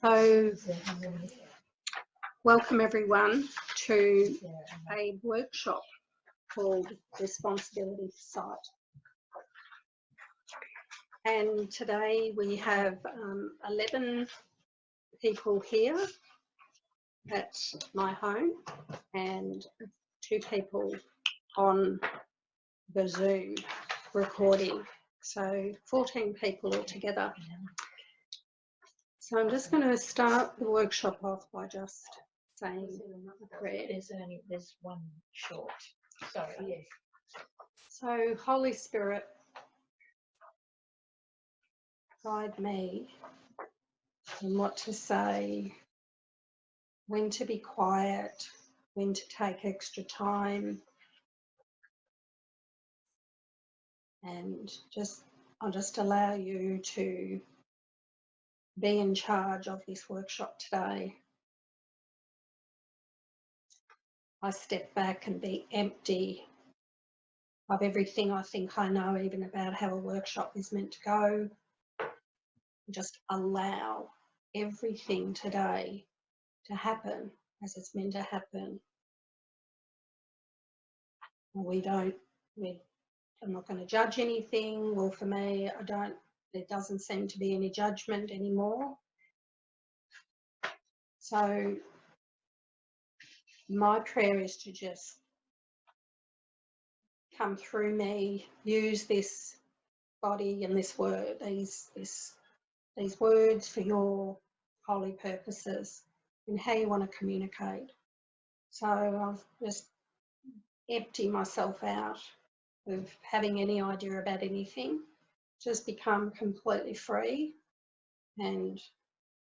So, welcome everyone to a workshop called Responsibility for Sight. And today we have 11 people here at my home and 2 people on the Zoom recording. So 14 people altogether. So I'm just going to start the workshop off by just saying a prayer. There's one short. Sorry. Yes. So Holy Spirit, guide me in what to say, when to be quiet, when to take extra time, and I'll just allow you to be in charge of this workshop today. I step back and be empty of everything I think I know, even about how a workshop is meant to go. Just allow everything today to happen as it's meant to happen. I'm not going to judge anything. Well, for me, there doesn't seem to be any judgment anymore. So my prayer is to just come through me, use this body and this word, these words for your holy purposes and how you want to communicate. So I've just empty myself out of having any idea about anything, just become completely free and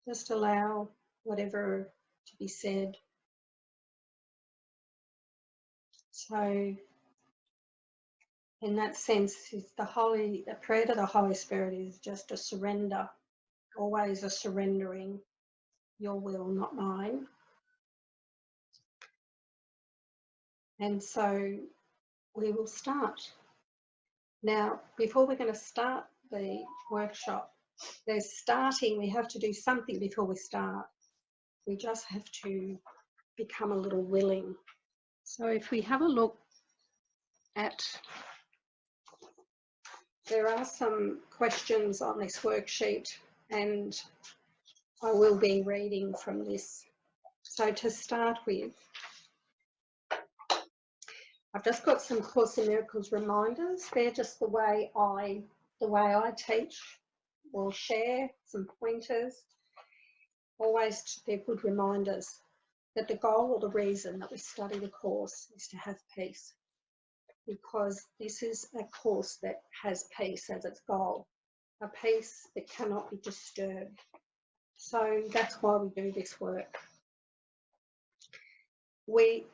just allow whatever to be said. So in that sense, the prayer to the Holy Spirit is just a surrender, always a surrendering, your will, not mine. And so we will start. Now, before we're going to start the workshop, we have to do something before we start. We just have to become a little willing. So if we have a look at, there are some questions on this worksheet and I will be reading from this. So to start with, I've just got some Course in Miracles reminders. They're just the way I teach or share, some pointers. Always, they're good reminders that the goal or the reason that we study the course is to have peace, because this is a course that has peace as its goal, a peace that cannot be disturbed. So that's why we do this work. We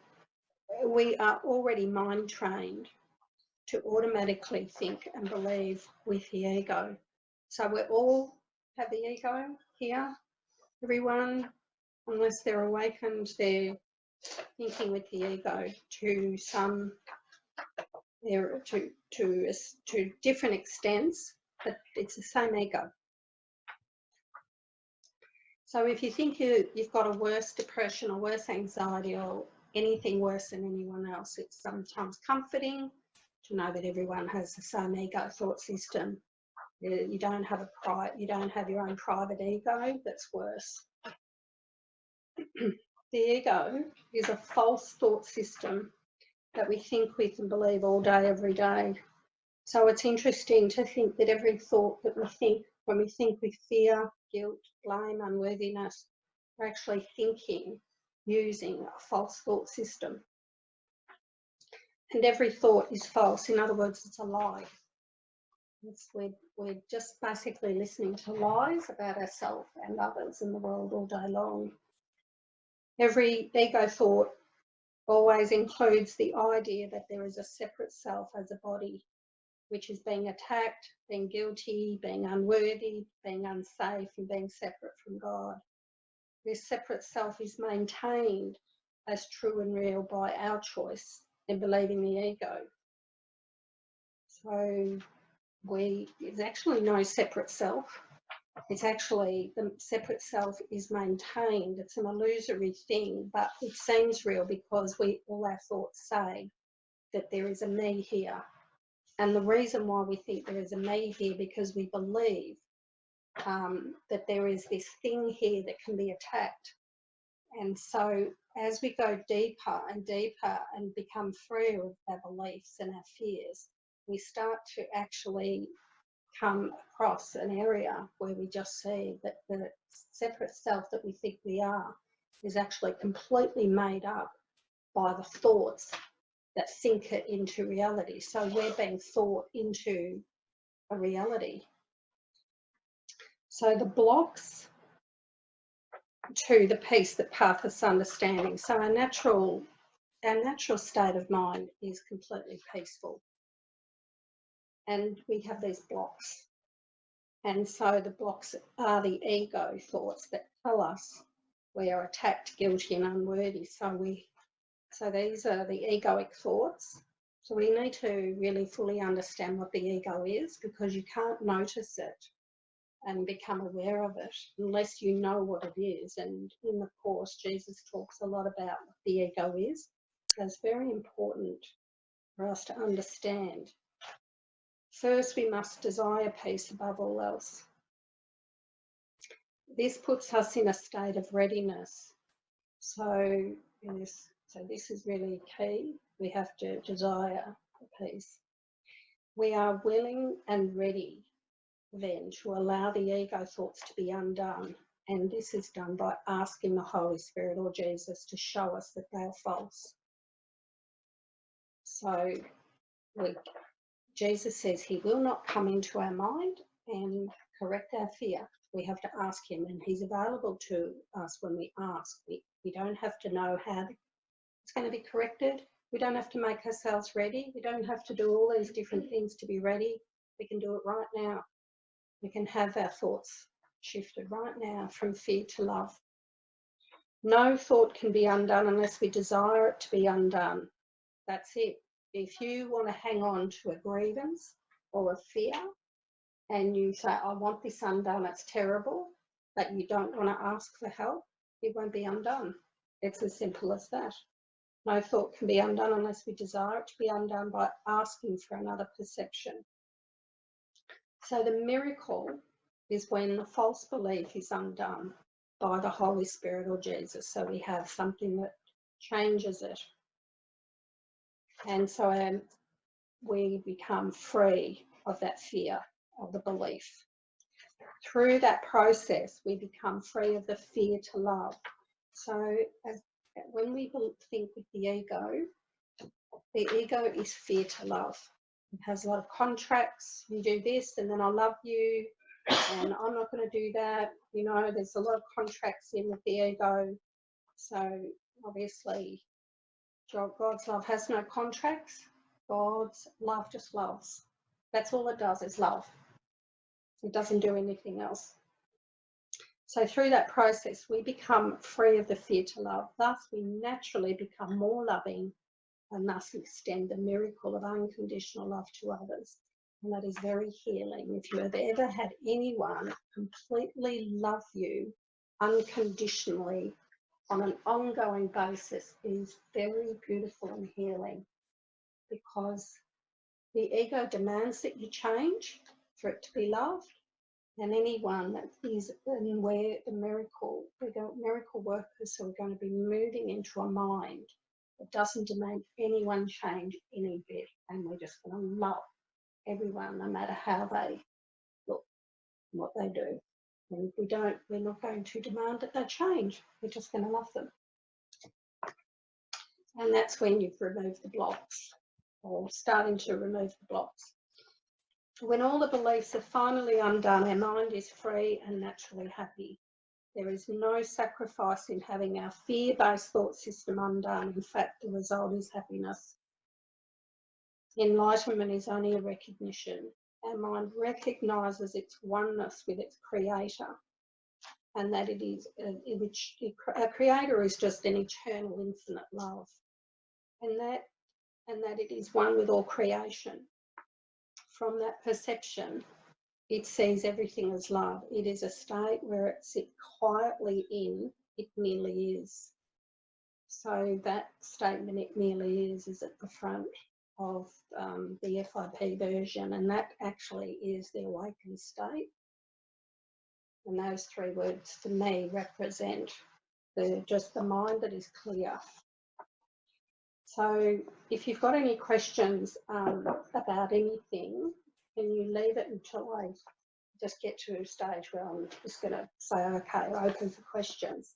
are already mind trained to automatically think and believe with the ego. So we all have the ego here. Everyone, unless they're awakened, they're thinking with the ego to different extents, but it's the same ego. So if you think you've got a worse depression or worse anxiety or anything worse than anyone else, it's sometimes comforting to know that everyone has the same ego thought system. You don't have your own private ego that's worse. The ego is a false thought system that we think we can believe all day, every day. So it's interesting to think that every thought that we think, when we think with fear, guilt, blame, unworthiness, we're actually thinking using a false thought system. And every thought is false. In other words, it's a lie. We're just basically listening to lies about ourselves and others in the world all day long. Every ego thought always includes the idea that there is a separate self as a body, which is being attacked, being guilty, being unworthy, being unsafe, and being separate from God. This separate self is maintained as true and real by our choice in believing the ego. So there's actually no separate self. It's actually the separate self is maintained. It's an illusory thing, but it seems real because all our thoughts say that there is a me here. And the reason why we think there is a me here, because we believe that there is this thing here that can be attacked. And so as we go deeper and deeper and become free of our beliefs and our fears, we start to actually come across an area where we just see that the separate self that we think we are is actually completely made up by the thoughts that think it into reality. So we're being thought into a reality. So the blocks to the peace that patheth understanding. So our natural state of mind is completely peaceful. And we have these blocks. And so the blocks are the ego thoughts that tell us we are attacked, guilty and unworthy. So these are the egoic thoughts. So we need to really fully understand what the ego is, because you can't notice it and become aware of it unless you know what it is. And in the Course, Jesus talks a lot about what the ego is. So it's very important for us to understand. First, we must desire peace above all else. This puts us in a state of readiness. So this is really key. We have to desire peace. We are willing and ready then to allow the ego thoughts to be undone. And this is done by asking the Holy Spirit or Jesus to show us that they are false. So Jesus says he will not come into our mind and correct our fear. We have to ask him, and he's available to us when we ask. We don't have to know how it's going to be corrected. We don't have to make ourselves ready. We don't have to do all these different things to be ready. We can do it right now. We can have our thoughts shifted right now from fear to love. No thought can be undone unless we desire it to be undone. That's it. If you want to hang on to a grievance or a fear and you say, I want this undone, it's terrible, but you don't want to ask for help, it won't be undone. It's as simple as that. No thought can be undone unless we desire it to be undone by asking for another perception. So the miracle is when the false belief is undone by the Holy Spirit or Jesus. So we have something that changes it. And so we become free of that fear of the belief. Through that process, we become free of the fear to love. So when we think with the ego is fear to love. It has a lot of contracts. You do this and then I'll love you, and I'm not going to do that. You know, there's a lot of contracts in with the ego. So obviously God's love has no contracts. God's love just loves. That's all it does, is love. It doesn't do anything else. So through that process, we become free of the fear to love. Thus, we naturally become more loving and thus extend the miracle of unconditional love to others. And that is very healing. If you have ever had anyone completely love you unconditionally on an ongoing basis, it is very beautiful and healing, because the ego demands that you change for it to be loved. And anyone that is in where the miracle workers who are going to be moving into a mind that doesn't demand anyone change any bit, and we're just going to love everyone no matter how they look and what they do. And if we don't, we're not going to demand that they change. We're just going to love them. And that's when you've removed the blocks, or starting to remove the blocks. When all the beliefs are finally undone, our mind is free and naturally happy. There is no sacrifice in having our fear-based thought system undone. In fact, the result is happiness. Enlightenment is only a recognition. Our mind recognises its oneness with its creator, and that it is, our creator is just an eternal, infinite love, and that it is one with all creation. From that perception, it sees everything as love. It is a state where it sits quietly in, it merely is. So that statement, it merely is at the front of the FIP version, and that actually is the awakened state. And those three words for me represent just the mind that is clear. So if you've got any questions about anything, then you leave it until I just get to a stage where I'm just going to say, okay, open for questions.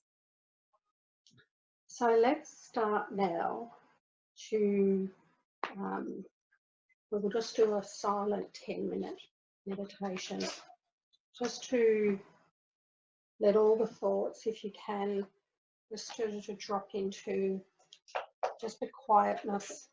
So let's start now to, we'll just do a silent 10-minute meditation, just to let all the thoughts, if you can, just to drop into just the quietness.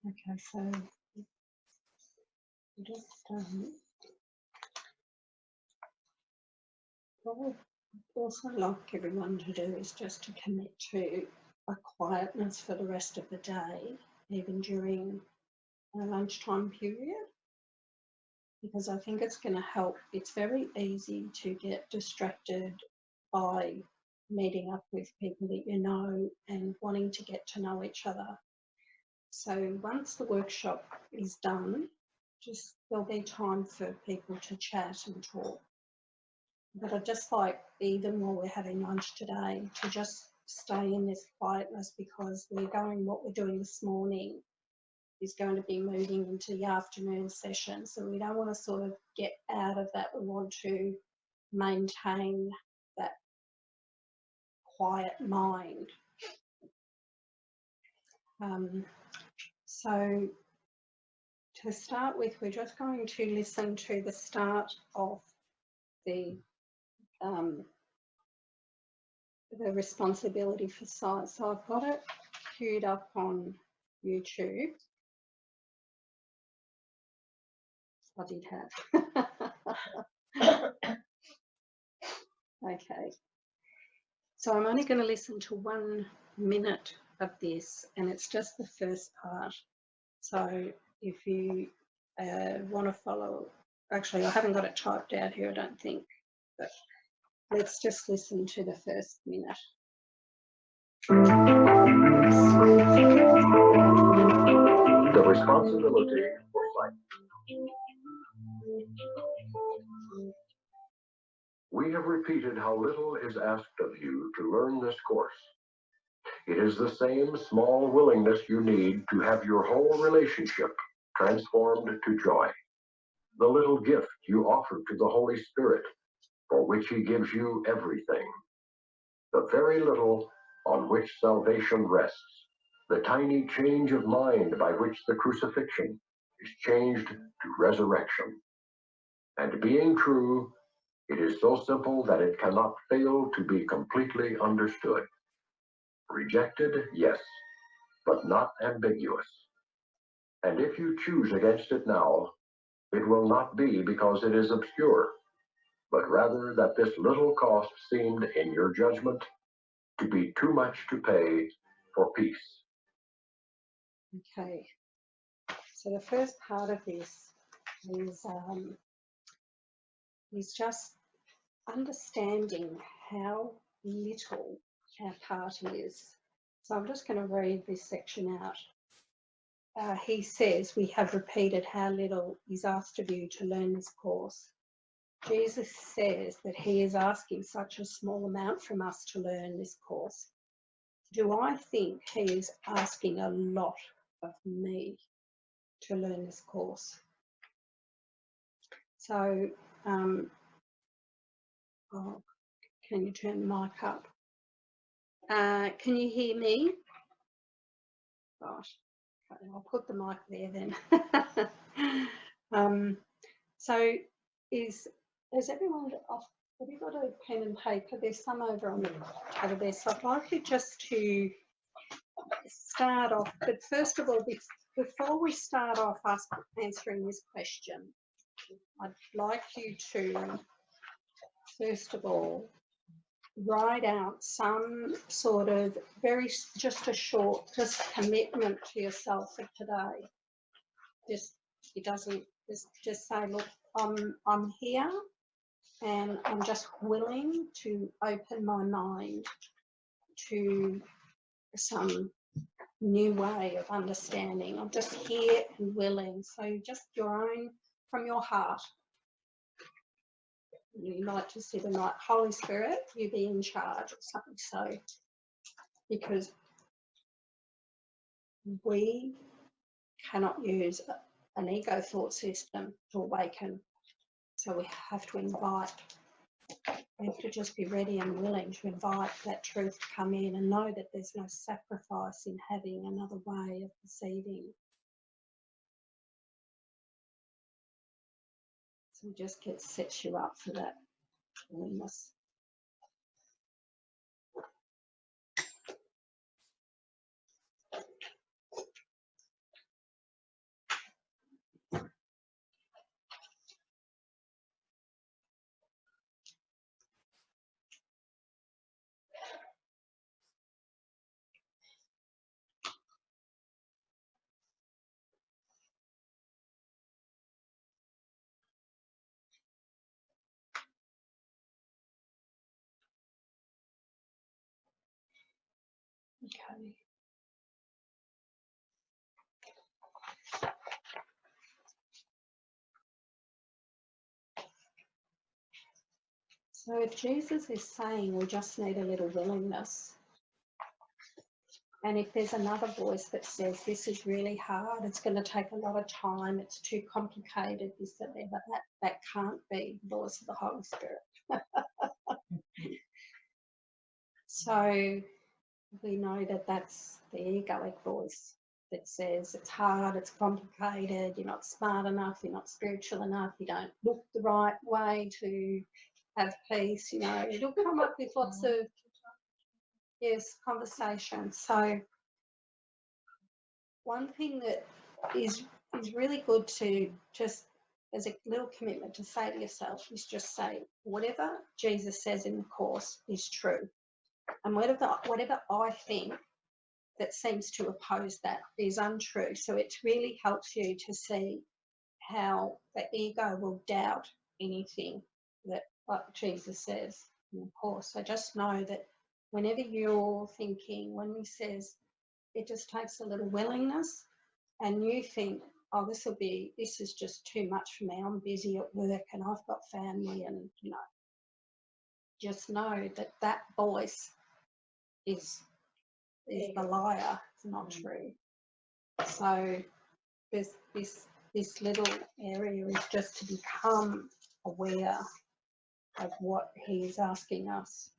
Okay, so just what I'd also like everyone to do is just to commit to a quietness for the rest of the day, even during a lunchtime period, because I think it's going to help. It's very easy to get distracted by meeting up with people that you know and wanting to get to know each other. So once the workshop is done, just there'll be time for people to chat and talk. But I'd just like, even while we're having lunch today, to just stay in this quietness, because what we're doing this morning is going to be moving into the afternoon session. So we don't want to sort of get out of that. We want to maintain that quiet mind. So to start with, we're just going to listen to the start of the responsibility for sight. So I've got it queued up on YouTube. I did have. Okay. So I'm only going to listen to 1 minute of this, and it's just the first part. So if you want to follow, actually I haven't got it typed out here, I don't think, but let's just listen to the first minute. The responsibility for sight. We have repeated how little is asked of you to learn this course. It is the same small willingness you need to have your whole relationship transformed to joy. The little gift you offer to the Holy Spirit, for which He gives you everything. The very little on which salvation rests. The tiny change of mind by which the crucifixion is changed to resurrection. And being true, it is so simple that it cannot fail to be completely understood. Rejected, yes, but not ambiguous. And if you choose against it now, it will not be because it is obscure, but rather that this little cost seemed, in your judgment, to be too much to pay for peace. Okay. So the first part of this is just understanding how little our part is. So I'm just going to read this section out. He says, we have repeated how little is asked of you to learn this course. Jesus says that he is asking such a small amount from us to learn this course. Do I think he is asking a lot of me to learn this course? So, can you turn the mic up? Can you hear me? Right, okay, I'll put the mic there then. So, is everyone off? Have you got a pen and paper? There's some over on the table there. So I'd like you just to start off, but first of all, before we start off answering this question, I'd like you to, first of all, write out some sort of just a short, commitment to yourself for today. Just say, look, I'm here and I'm just willing to open my mind to some new way of understanding. I'm just here and willing. So just your own, from your heart. You might just say tonight, Holy Spirit, you be in charge or something. So, because we cannot use an ego thought system to awaken. So we have to invite. We have to just be ready and willing to invite that truth to come in and know that there's no sacrifice in having another way of perceiving. So it just sets you up for that willingness. Okay. So if Jesus is saying we just need a little willingness, and if there's another voice that says this is really hard, it's going to take a lot of time, it's too complicated, this, that, but that can't be the voice of the Holy Spirit. So we know that that's the egoic voice that says it's hard, it's complicated, you're not smart enough, you're not spiritual enough, you don't look the right way to have peace, you know, it'll come up with lots of, yes, conversations. So one thing that is really good to just, as a little commitment to say to yourself, is just say, whatever Jesus says in the Course is true. And whatever I think that seems to oppose that is untrue. So it really helps you to see how the ego will doubt anything that, like Jesus says in the Course. So just know that whenever you're thinking, when he says it just takes a little willingness, and you think, oh, this is just too much for me, I'm busy at work and I've got family, and, you know, just know that that voice is the liar, it's not true. So this little area is just to become aware of what he is asking us.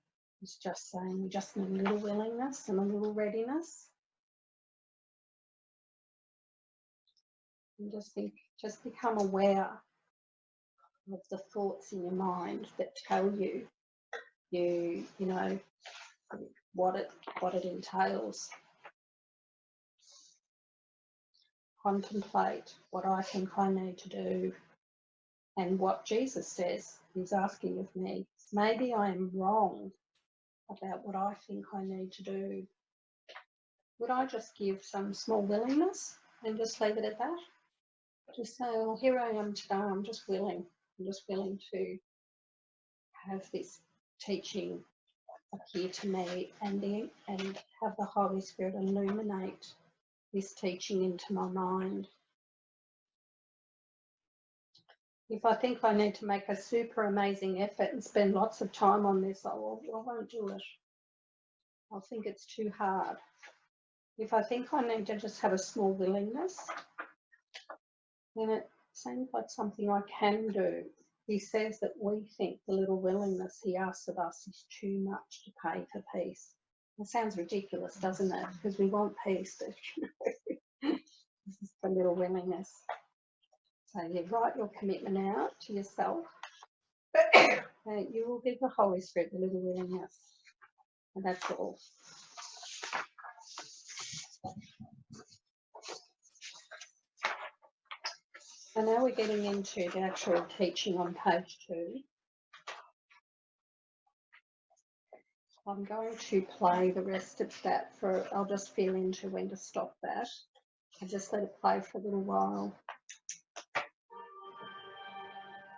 He's just saying we just need a little willingness and a little readiness. And just become aware of the thoughts in your mind that tell you know what it entails. Contemplate what I think I need to do and what Jesus says he's asking of me. Maybe I am wrong about what I think I need to do. Would I just give some small willingness and just leave it at that? Just say, well, here I am today, I'm just willing. I'm just willing to have this teaching appear to me and have the Holy Spirit illuminate this teaching into my mind. If I think I need to make a super amazing effort and spend lots of time on this, I won't do it. I'll think it's too hard. If I think I need to just have a small willingness, then it seems like something I can do. He says that we think the little willingness he asks of us is too much to pay for peace. It sounds ridiculous, doesn't it? Because we want peace, but this is the little willingness. So you write your commitment out to yourself. You will give the Holy Spirit the little willingness. And that's all. So now we're getting into the actual teaching on page 2. I'm going to play the rest of that I'll just feel into when to stop that. I'll just let it play for a little while.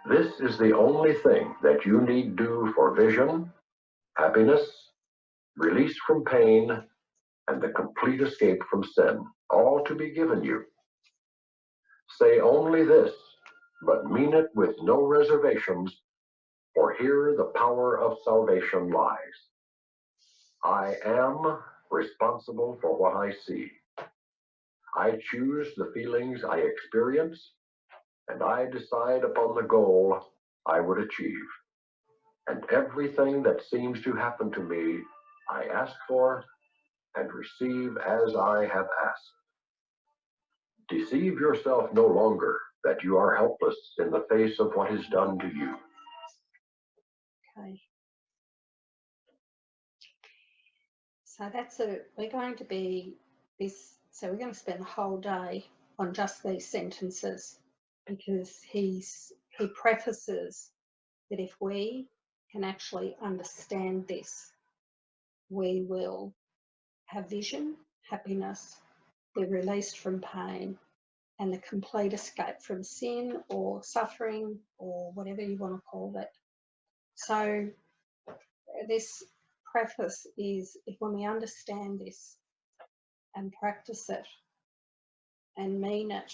This is the only thing that you need do for vision, happiness, release from pain, and the complete escape from sin, all to be given you. Say only this, but mean it with no reservations, for here the power of salvation lies. I am responsible for what I see. I choose the feelings I experience, and I decide upon the goal I would achieve. And everything that seems to happen to me, I ask for and receive as I have asked. Deceive yourself no longer that you are helpless in the face of what is done to you. Okay. So we're going to spend the whole day on just these sentences, because he prefaces that if we can actually understand this, we will have vision, happiness, be released from pain, and the complete escape from sin or suffering or whatever you want to call it. So this preface is, if when we understand this, and practice it and mean it,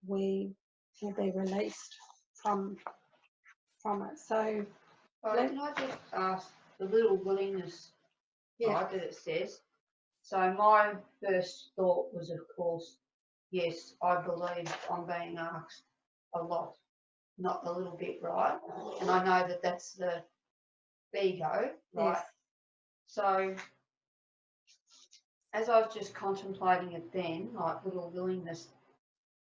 we will be released from it. So Can I just ask the little willingness, right, that it says? So my first thought was, of course, yes, I believe I'm being asked a lot, not a little bit, right? And I know that that's the ego, right? yes. So as I was just contemplating it then, like little willingness,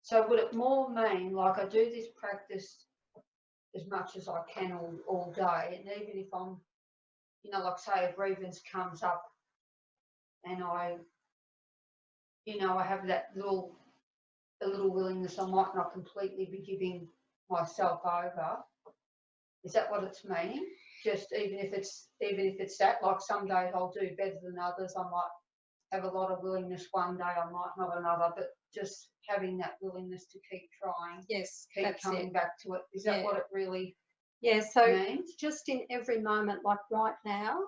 so would it more mean like I do this practice as much as I can all day, and even if I'm, you know, like say a grievance comes up and I have that a little willingness, I might not completely be giving myself over. Is that what it's meaning? Just even if it's that, like some days I'll do better than others, I might have a lot of willingness one day, I might not another, but just having that willingness to keep trying, Yes, keep that's coming it. back to it. Is that what it really So means? just in every moment, like right now,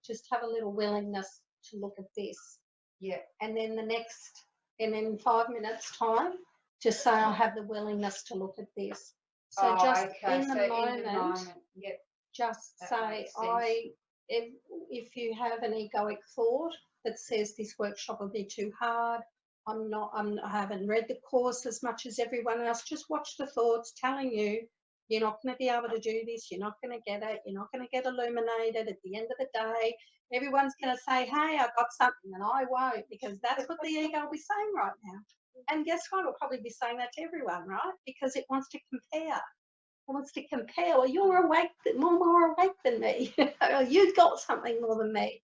just have a little willingness to look at this. And then and in 5 minutes time, just say I have the willingness to look at this. So in the moment, just say if you have an egoic thought that says this workshop will be too hard, I haven't read the course as much as everyone else, just watch the thoughts telling you you're not going to be able to do this, you're not going to get it, you're not going to get illuminated at the end of the day. Everyone's going to say, hey, I got something, and I won't, because that's what the ego will be saying right now. And guess what? It'll probably be saying that to everyone, right? Because it wants to compare. It wants to compare. Well, you're awake, more awake than me. You've got something more than me.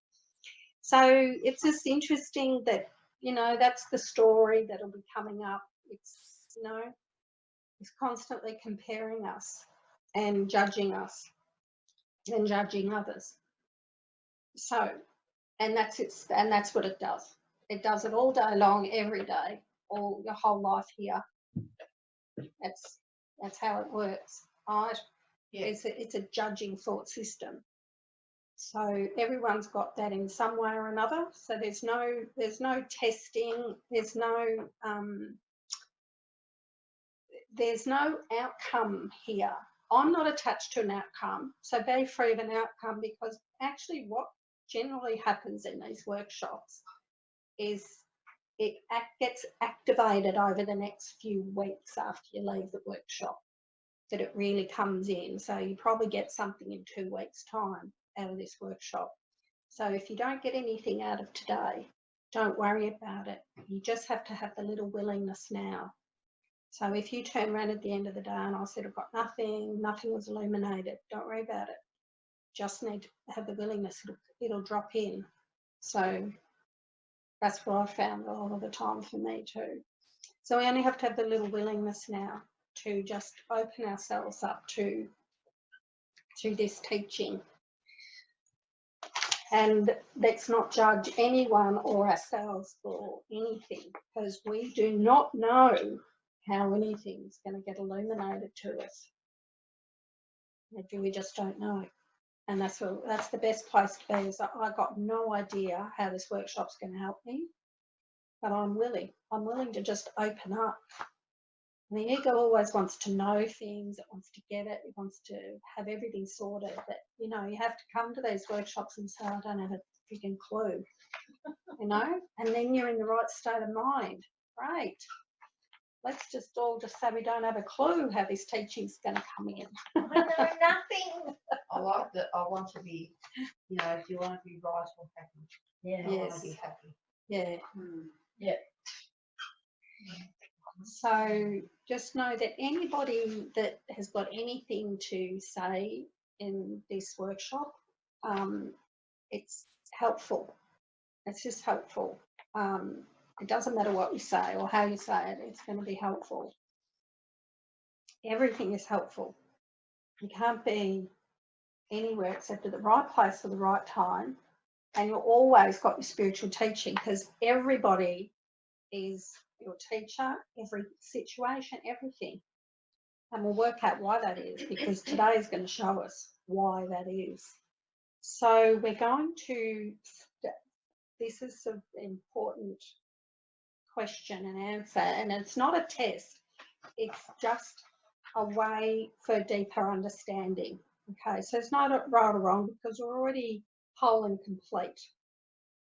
So it's just interesting that, that's the story that'll be coming up. It's, it's constantly comparing us and judging us and judging others. So, and that's what it does. It does it all day long, every day, all your whole life here. That's how it works, right? It's a judging thought system. So everyone's got that in some way or another. So there's no testing. There's no outcome here. I'm not attached to an outcome, so be free of an outcome, because actually what generally happens in these workshops is it gets activated over the next few weeks after you leave the workshop, that it really comes in. So you probably get something in 2 weeks' time out of this workshop. So if you don't get anything out of today, don't worry about it. You just have to have the little willingness now. So if you turn around at the end of the day and I said, I've got nothing was illuminated, don't worry about it. Just need to have the willingness, it'll drop in. So that's what I found a lot of the time for me too. So we only have to have the little willingness now to just open ourselves up to this teaching. And let's not judge anyone or ourselves for anything, because we do not know how anything's going to get illuminated to us. We just don't know. And that's the best place to be. Is I got no idea how this workshop's going to help me, but I'm willing. I'm willing to just open up. And the ego always wants to know things. It wants to get it. It wants to have everything sorted. But, you have to come to these workshops and say, I don't have a freaking clue, and then you're in the right state of mind. Great. Let's just all say we don't have a clue how this teaching's going to come in. I know nothing. I like that. I want to be, if you want to be right or happy. Yeah. I want to be happy. Yeah. Yeah. So just know that anybody that has got anything to say in this workshop, it's helpful. It's just helpful. It doesn't matter what you say or how you say it, it's going to be helpful. Everything is helpful. You can't be anywhere except at the right place at the right time, and you've always got your spiritual teaching, because everybody is your teacher, every situation, everything. And we'll work out why that is, because today is going to show us why that is. So we're going to this is an important question and answer, and it's not a test. It's just a way for deeper understanding. Okay, so it's not a right or wrong because we're already whole and complete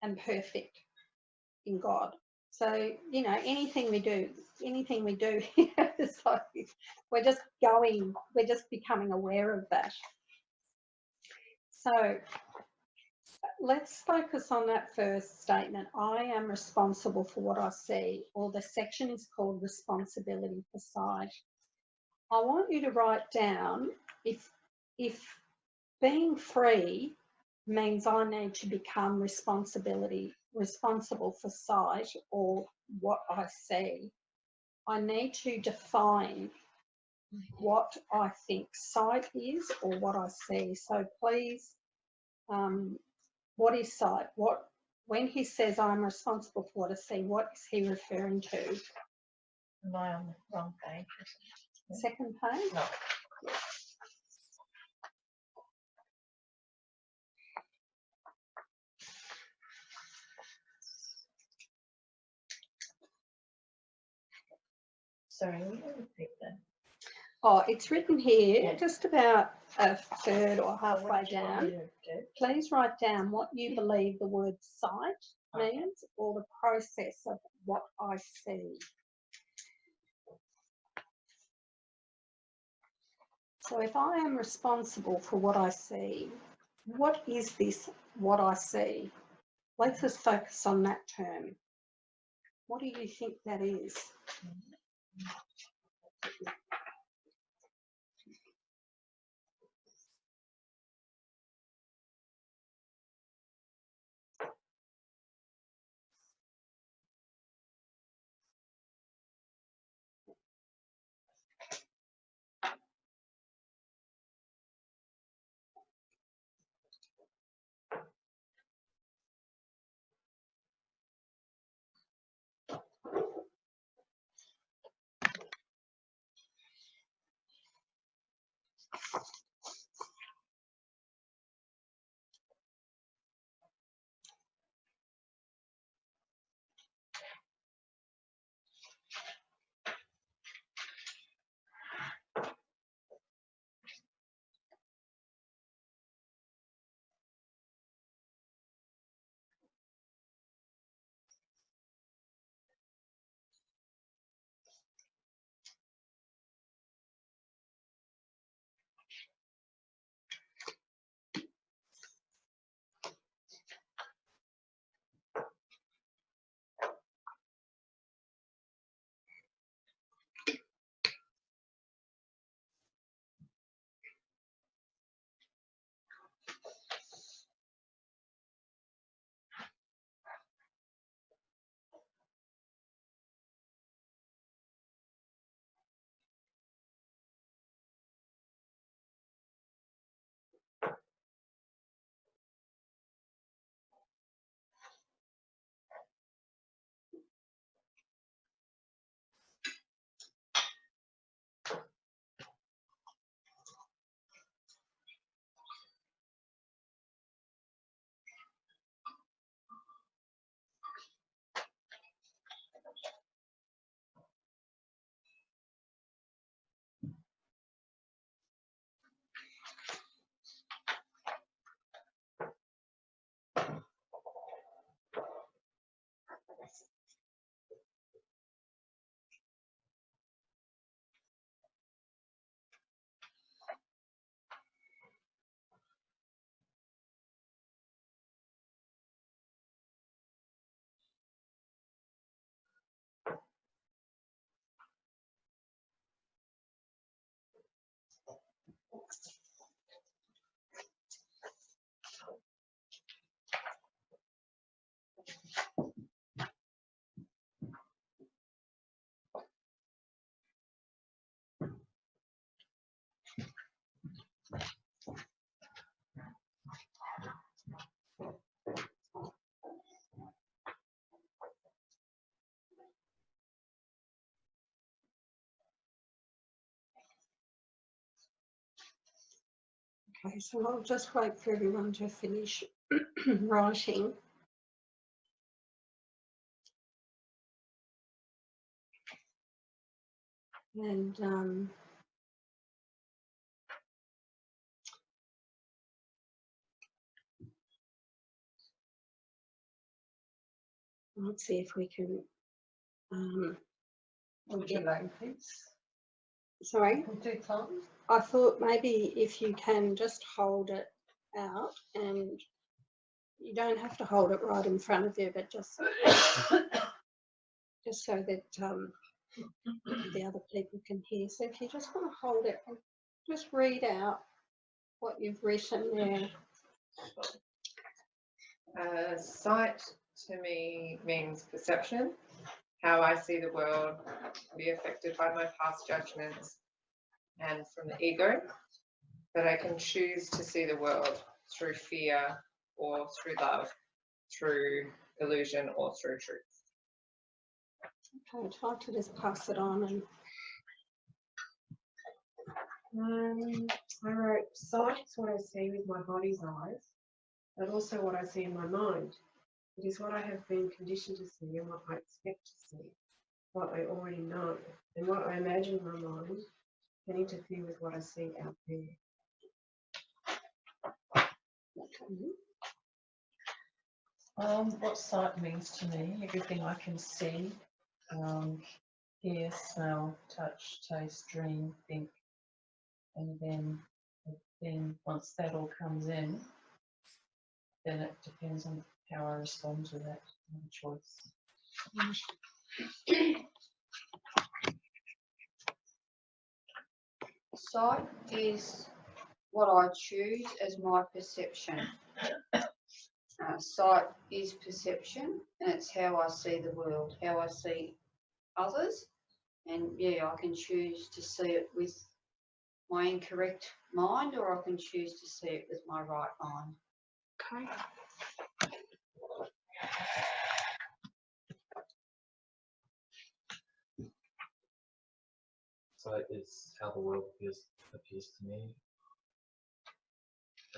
and perfect in God. So, you know, anything we do it's like we're just becoming aware of that. So let's focus on that first statement. I am responsible for what I see, or the section is called responsibility for sight. I want you to write down if being free means I need to become responsible for sight or what I see. I need to define what I think sight is or what I see. So please, what is sight? When he says I'm responsible for what I see, what is he referring to? Am I on the wrong page? Second page? No. Sorry, will you repeat that? Oh, it's written here, Yeah. just about a third or halfway What do you want me down. to do? Please write down what you believe the word sight means or the process of what I see. So if I am responsible for what I see, what is this what I see? Let's just focus on that term. What do you think that is? Okay, so I'll just wait for everyone to finish writing. And let's see if we can. Would you like this? Sorry, Do some? I thought maybe if you can just hold it out, and you don't have to hold it right in front of you, but just so that the other people can hear. So if you just want to hold it and just read out what you've written there. Sight to me means perception, how I see the world can be affected by my past judgments and from the ego, but I can choose to see the world through fear or through love, through illusion or through truth. Okay, try to just pass it on. I wrote sight is what I see with my body's eyes, but also what I see in my mind. It is what I have been conditioned to see and what I expect to see, what I already know, and what I imagine in my mind can interfere with what I see out there. What sight means to me, everything I can see, hear, smell, touch, taste, dream, think, and then once that all comes in, then it depends on how I respond to that choice. Sight is what I choose as my perception. Sight is perception, and it's how I see the world, how I see others. And yeah, I can choose to see it with my incorrect mind, or I can choose to see it with my right mind. Okay. Sight is how the world appears to me,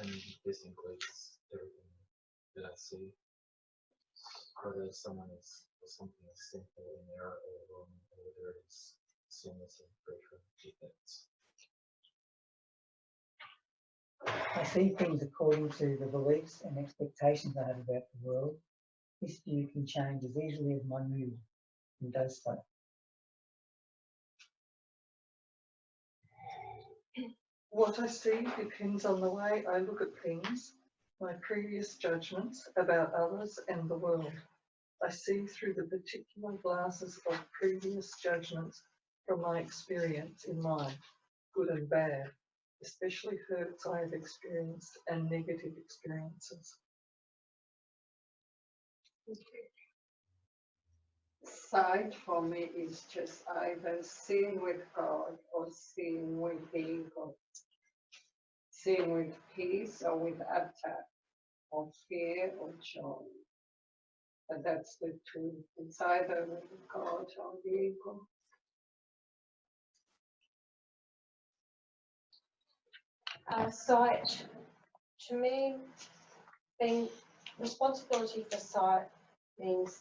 and this includes everything that I see, whether someone is or something is sinful in error or wrong, or whether it is sinless and free from defects. I see things according to the beliefs and expectations I have about the world. This view can change as easily as my mood, and does so. What I see depends on the way I look at things, my previous judgments about others and the world. I see through the particular glasses of previous judgments from my experience in life, good and bad, especially hurts I have experienced and negative experiences. Sight for me is just either seeing with God or seeing with the ego, seeing with peace or with attack, or fear or joy. But that's the truth. It's either with God or the ego. Sight, to me, being responsibility for sight means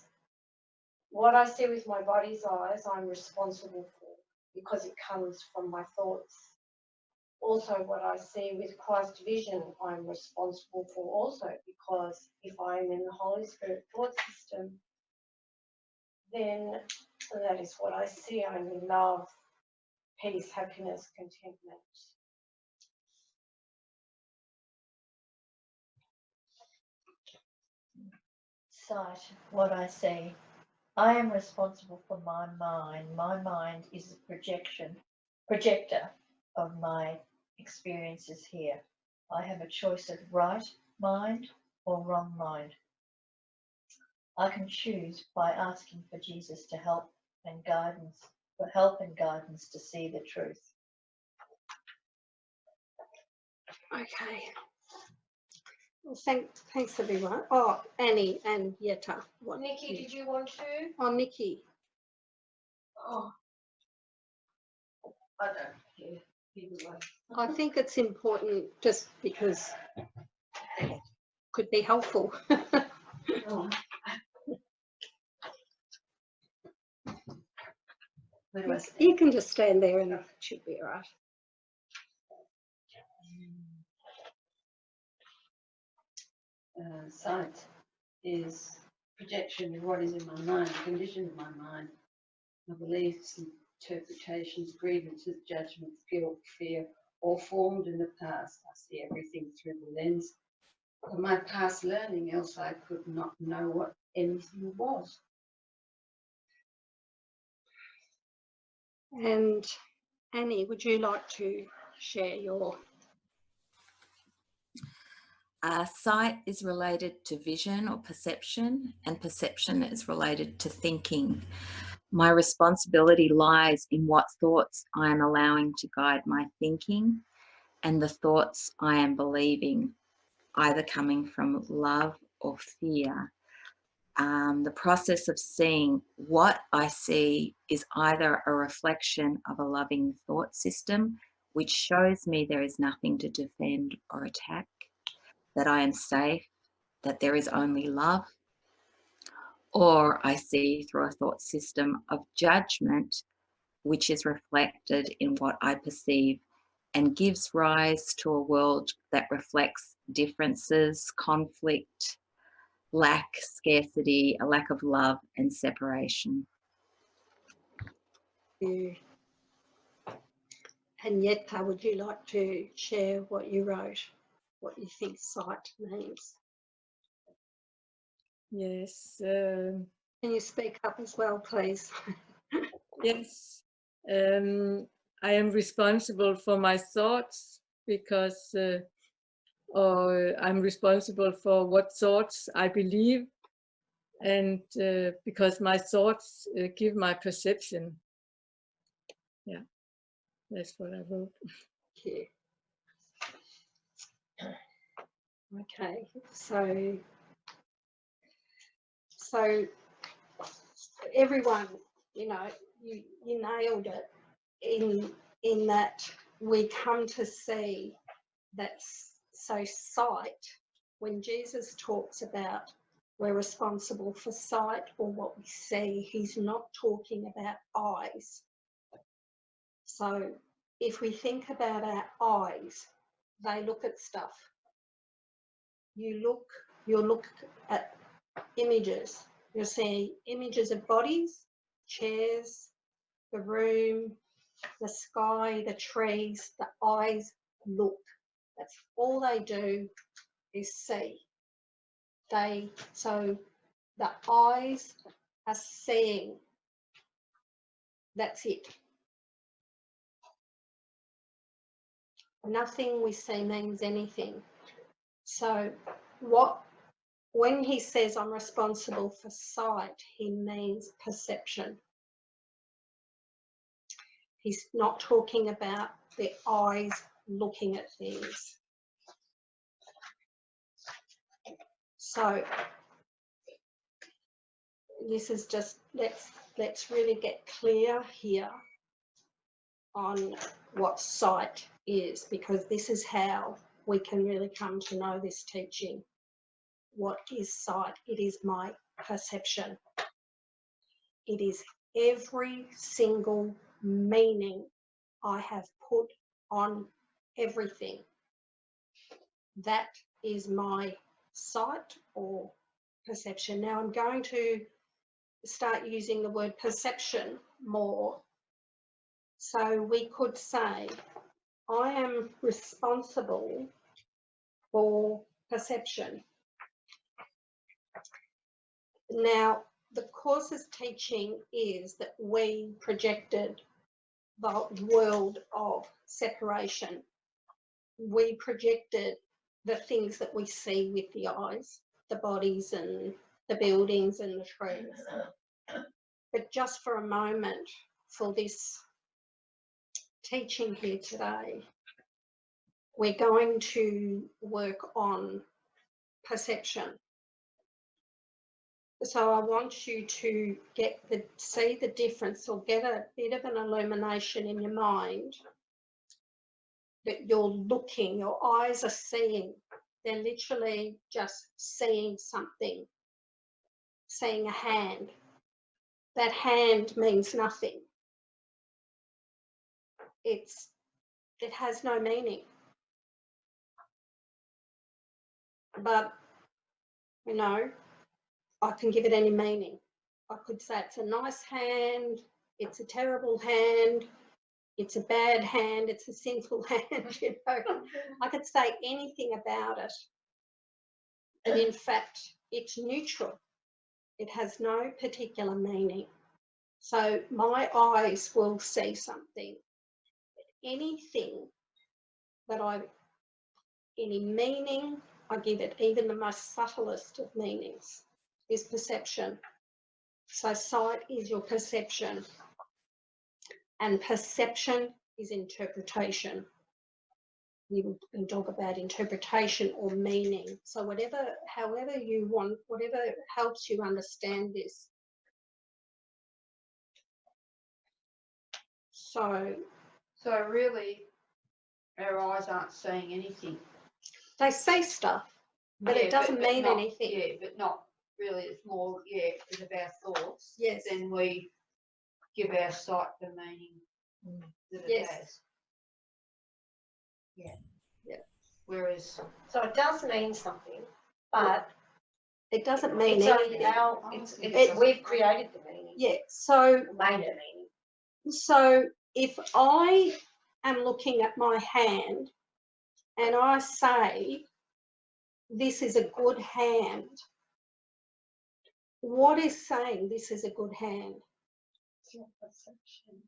what I see with my body's eyes, I'm responsible for because it comes from my thoughts. Also, what I see with Christ's vision, I'm responsible for also because if I'm in the Holy Spirit thought system, then that is what I see. Only love, peace, happiness, contentment. Sight, what I see. I am responsible for my mind. My mind is a projector of my experiences here. I have a choice of right mind or wrong mind. I can choose by asking for Jesus to help and guidance to see the truth. Okay. Well, thanks everyone. Oh, Annie and Yetta. What? Nikki, did you want to? Oh, Nikki. Oh, I don't care. Either way. I think it's important just because it could be helpful. Oh. Where do I stand? You can just stand there and it should be all right. Sight is projection of what is in my mind, the condition of my mind, my beliefs, interpretations, grievances, judgments, guilt, fear, all formed in the past. I see everything through the lens of my past learning, else I could not know what anything was. And Annie, would you like to share your? Sight is related to vision or perception, and perception is related to thinking. My responsibility lies in what thoughts I am allowing to guide my thinking and the thoughts I am believing, either coming from love or fear. The process of seeing what I see is either a reflection of a loving thought system, which shows me there is nothing to defend or attack, that I am safe, that there is only love, or I see through a thought system of judgment, which is reflected in what I perceive and gives rise to a world that reflects differences, conflict, lack, scarcity, a lack of love and separation. And Yetta, would you like to share what you wrote, what you think sight means? Yes. Can you speak up as well, please? Yes. I am responsible for my thoughts because I'm responsible for what thoughts I believe, and because my thoughts give my perception. Yeah, that's what I wrote. Yeah. Okay, so everyone, you know, you nailed it in that we come to see that. So sight, when Jesus talks about we're responsible for sight or what we see, he's not talking about eyes. So if we think about our eyes, they look at stuff. You look at images. You'll see images of bodies, chairs, the room, the sky, the trees. The eyes look. That's all they do is see. So the eyes are seeing. That's it. Nothing we see means anything. So when he says I'm responsible for sight, he means perception. He's not talking about the eyes looking at things. So this is just, let's really get clear here on what sight is, because this is how we can really come to know this teaching. What is sight? It is my perception. It is every single meaning I have put on everything. That is my sight or perception. Now I'm going to start using the word perception more. So we could say, I am responsible for perception. Now, the course's teaching is that we projected the world of separation. We projected the things that we see with the eyes, the bodies and the buildings and the trees. But just for a moment, for this teaching here today, we're going to work on perception. So I want you to see the difference, or get a bit of an illumination in your mind that you're looking, your eyes are seeing. They're literally just seeing something, seeing a hand. That hand means nothing. it has no meaning. But, you know, I can give it any meaning. I could say it's a nice hand, it's a terrible hand, it's a bad hand, it's a sinful hand, you know. I could say anything about it. And in fact, it's neutral. It has no particular meaning. So my eyes will see something. Anything that any meaning, I give it, even the most subtlest of meanings, is perception. So sight is your perception, and perception is interpretation. You can talk about interpretation or meaning. So however you want, whatever helps you understand this. So really, our eyes aren't seeing anything. they say stuff, but it doesn't mean not, anything. Yeah, but not really. It's more, because of our thoughts. Yes. Then we give our sight the meaning that it has. Yeah. Yeah. Whereas, So it does mean something, but it doesn't mean it's anything. we've created the meaning. Yeah. So Made a meaning. So if I am looking at my hand and I say, this is a good hand, what is saying this is a good hand? It's your perception.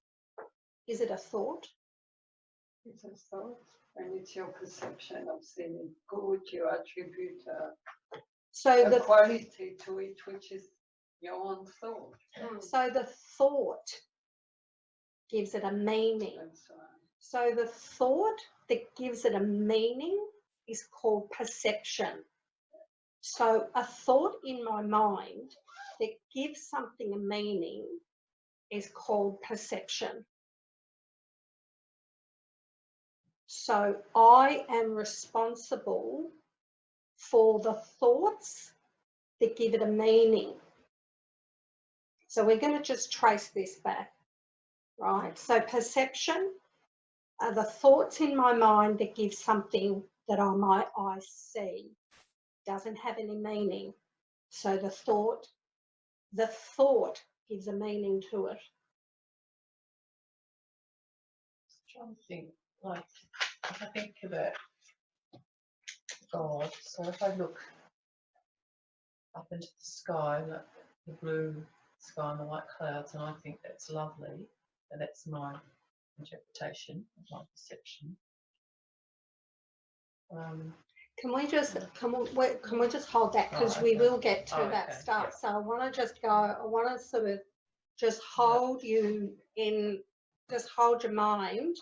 Is it a thought? It's a thought, and it's your perception of seeing it good. You attribute a quality to it, which is your own thought. So the thought gives it a meaning. That's right. So the thought that gives it a meaning is called perception. So a thought in my mind that gives something a meaning is called perception. So I am responsible for the thoughts that give it a meaning. So we're going to just trace this back, right? So perception are the thoughts in my mind that give something that my eyes see. Doesn't have any meaning. So the thought gives a meaning to it. Trying to think, like, if I think about God, so if I look up into the sky, like the blue sky and the white clouds, and I think that's lovely, and that's my interpretation of my perception. Can we just hold that, because we will get to that stuff. So I want to just go. I want to sort of just hold you in. Just hold your mind.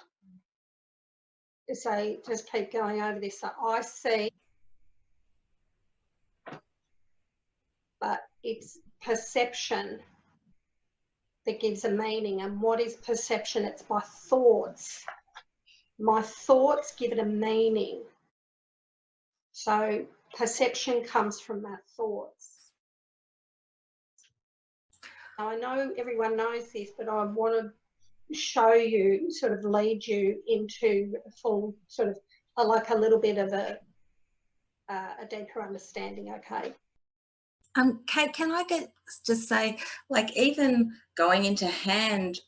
Say, just keep going over this. So I see, but it's perception that gives a meaning. And what is perception? It's my thoughts. My thoughts give it a meaning. So perception comes from my thoughts. Now, I know everyone knows this, but I want to show you, sort of lead you into a full sort of like a little bit of a deeper understanding, okay? Cate, can I just say, like, even going into hand,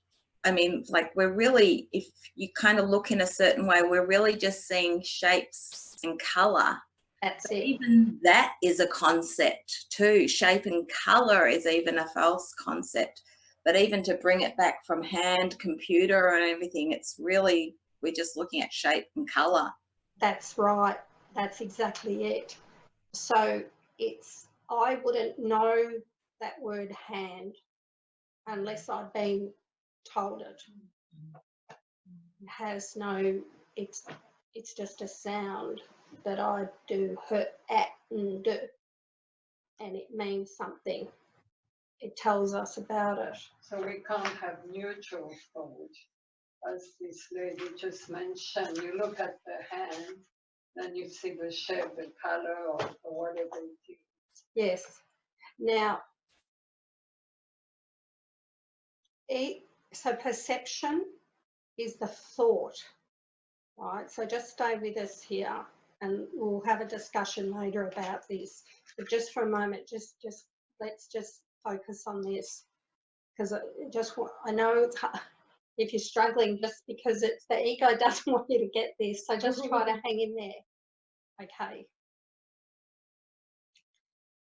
I mean, like, we're really, if you kind of look in a certain way, we're really just seeing shapes and colour. That's it. Even that is a concept too. Shape and colour is even a false concept. But even to bring it back from hand, computer and everything, it's really, we're just looking at shape and colour. That's right. That's exactly it. So I wouldn't know that word hand unless I'd been told it. It has no, it's just a sound that I do, hurt, at, and do. And it means something. It tells us about it. So we can't have neutral thought, as this lady just mentioned. You look at the hand, then you see the shape, the color, or whatever it is. Yes. Now, so perception is the thought, right? So just stay with us here and we'll have a discussion later about this. But just for a moment, let's just focus on this, because I know it's hard if you're struggling, just because it's the ego doesn't want you to get this. So just try to hang in there. Okay.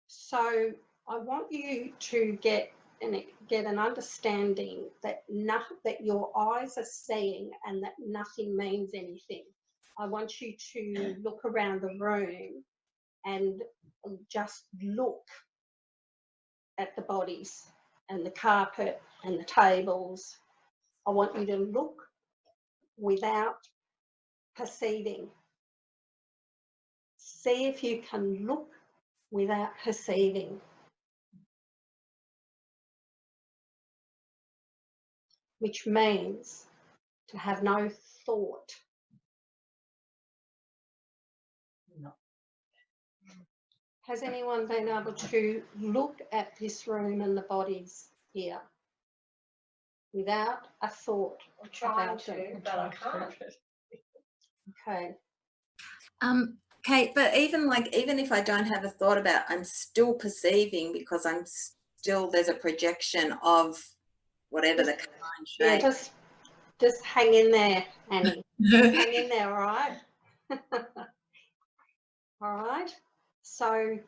So I want you to get an understanding that that your eyes are seeing and that nothing means anything. I want you to look around the room and just look at the bodies and the carpet and the tables. I want you to look without perceiving. See if you can look without perceiving. Which means to have no thought. No. Has anyone been able to look at this room and the bodies here without a thought? I'm trying about to, them? but I can't. Okay. Kate, but even if I don't have a thought about, I'm still perceiving, because there's a projection of whatever the kind shape. Yeah, just hang in there, Annie. Hang in there, all right? All right. So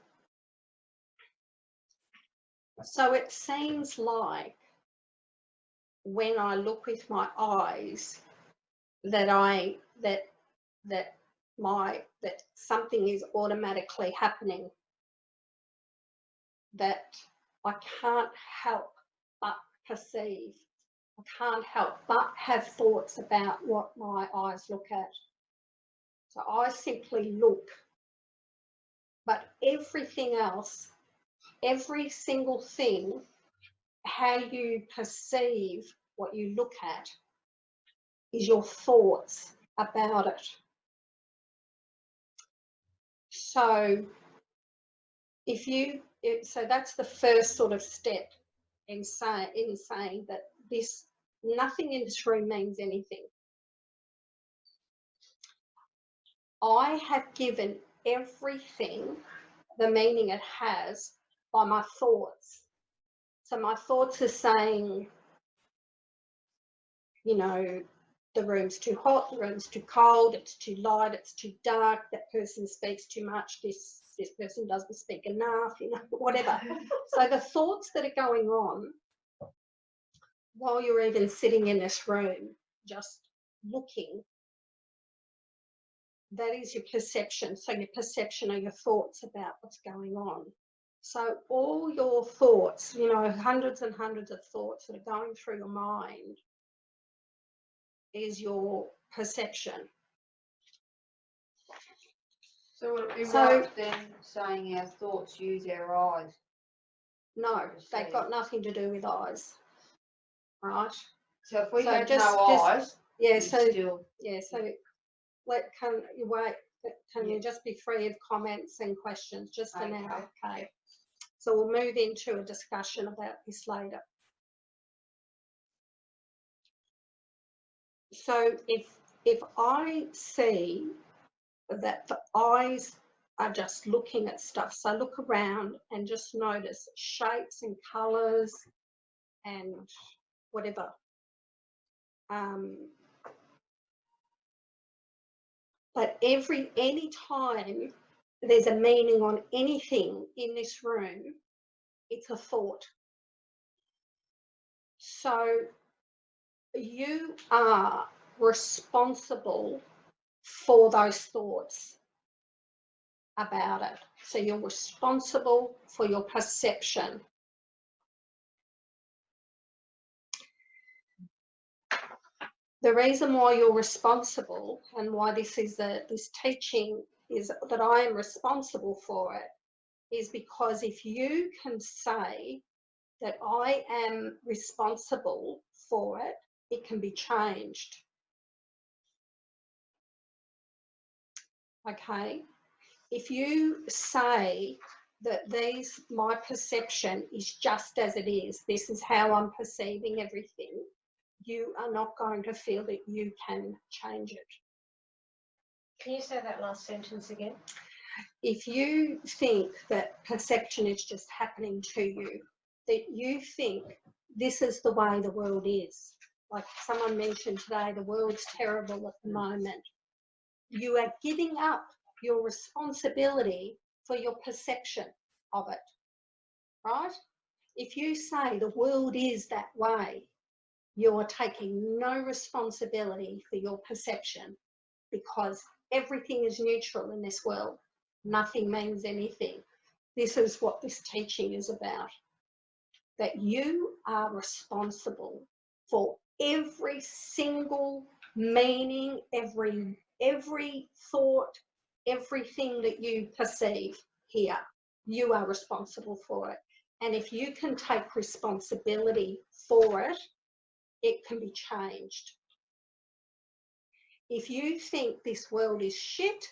it seems like when I look with my eyes that something is automatically happening, that I can't help but perceive. I can't help but have thoughts about what my eyes look at. So I simply look, but everything else, every single thing, how you perceive what you look at is your thoughts about it. So so that's the first sort of step in saying that nothing in this room means anything. I have given everything the meaning it has by my thoughts. So my thoughts are saying, you know, the room's too hot, the room's too cold, it's too light, it's too dark, that person speaks too much, this person doesn't speak enough, you know, whatever. So the thoughts that are going on while you're even sitting in this room, just looking, that is your perception. So your perception are your thoughts about what's going on. So all your thoughts, you know, hundreds and hundreds of thoughts that are going through your mind is your perception. So would it be right then saying our thoughts use our eyes? No, they've got nothing to do with eyes, right? So if we had no eyes, yeah. So still... yeah. So can you just be free of comments and questions just for now? Okay. So we'll move into a discussion about this later. So if I see that the eyes are just looking at stuff, so look around and just notice shapes and colours and whatever. But any time there's a meaning on anything in this room, it's a thought. So you are responsible for those thoughts about it. So you're responsible for your perception. The reason why you're responsible and why this teaching is that I am responsible for it is because if you can say that I am responsible for it, it can be changed. Okay? If you say that my perception is just as it is, this is how I'm perceiving everything, you are not going to feel that you can change it. Can you say that last sentence again? If you think that perception is just happening to you, that you think this is the way the world is, like someone mentioned today, the world's terrible at the moment, you are giving up your responsibility for your perception of it, right? If you say the world is that way, you are taking no responsibility for your perception, because everything is neutral in this world. Nothing means anything. This is what this teaching is about, that you are responsible for every single meaning, every thought, everything that you perceive here. You are responsible for it. And if you can take responsibility for it, it can be changed. If you think this world is shit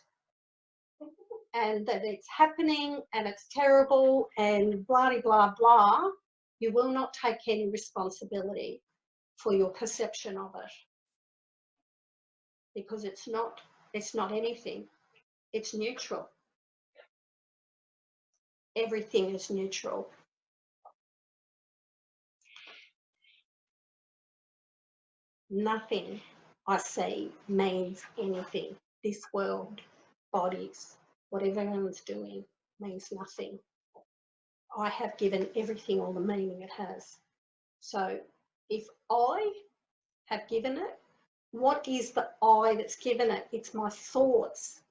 and that it's happening and it's terrible and blah, blah, blah, you will not take any responsibility for your perception of it, because it's not anything. It's neutral. Everything is neutral. Nothing I see means anything. This world, bodies, whatever everyone's doing means nothing. I have given everything all the meaning it has. So if I have given it, what is the I that's given it? It's my thoughts.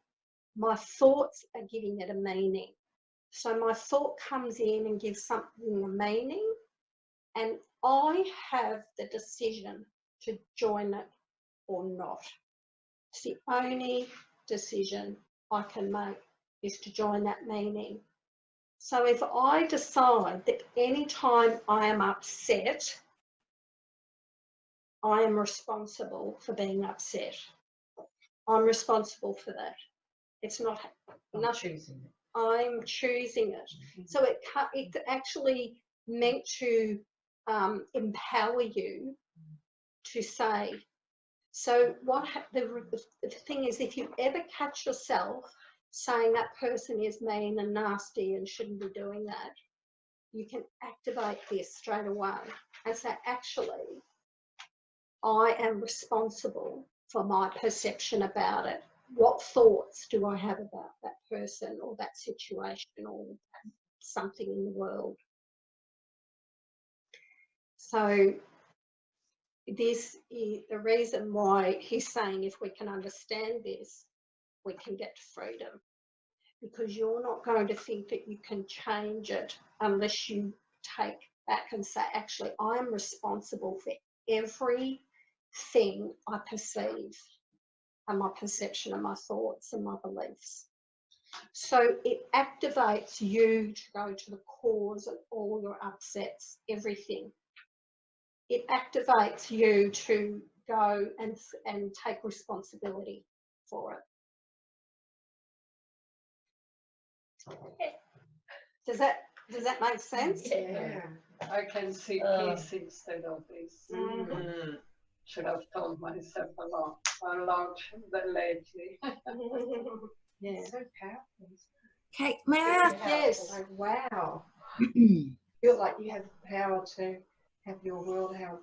My thoughts are giving it a meaning. So my thought comes in and gives something a meaning, and I have the decision to join it or not. It's the only decision I can make, is to join that meaning. So if I decide that any time I am upset, I am responsible for being upset. I'm responsible for that. It's not choosing it. I'm choosing it. So it's actually meant to empower you to say. So the thing is, if you ever catch yourself saying that person is mean and nasty and shouldn't be doing that, you can activate this straight away and say, actually, I am responsible for my perception about it. What thoughts do I have about that person or that situation or something in the world? So this is the reason why he's saying, if we can understand this, we can get to freedom, because you're not going to think that you can change it unless you take back and say, actually, I'm responsible for everything I perceive, and my perception and my thoughts and my beliefs. So it activates you to go to the cause of all your upsets, everything. It activates you to go and take responsibility for it. Does that make sense? Yeah. I can see peace instead of this. Mm-hmm. Should have told myself a lot lately. Yeah. So powerful. Cate, may I ask? Yes. Like, wow. Feel like you have the power to have your world how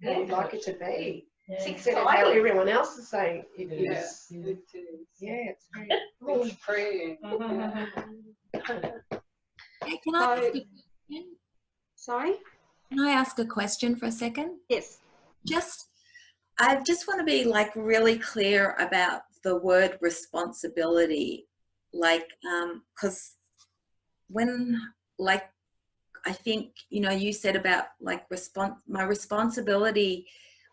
you'd like it to be. Yeah. Instead of how everyone else is saying it is. Yes, it is. Yeah, it's great. It's freeing. Hey, can I ask a question? Sorry? Can I ask a question for a second? Yes. I just want to be like really clear about the word responsibility, like, because when, like, I think, you know, you said about like my responsibility,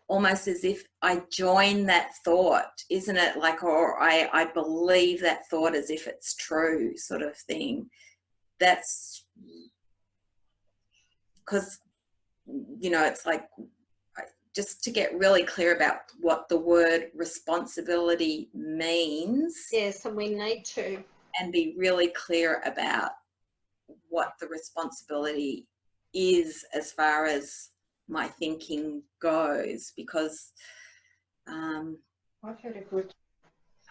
almost as if I join that thought, isn't it? Like, or I believe that thought as if it's true, sort of thing. That's because, you know, it's like, just to get really clear about what the word responsibility means. Yes, and we need to. And be really clear about what the responsibility is, as far as my thinking goes, because I've had a good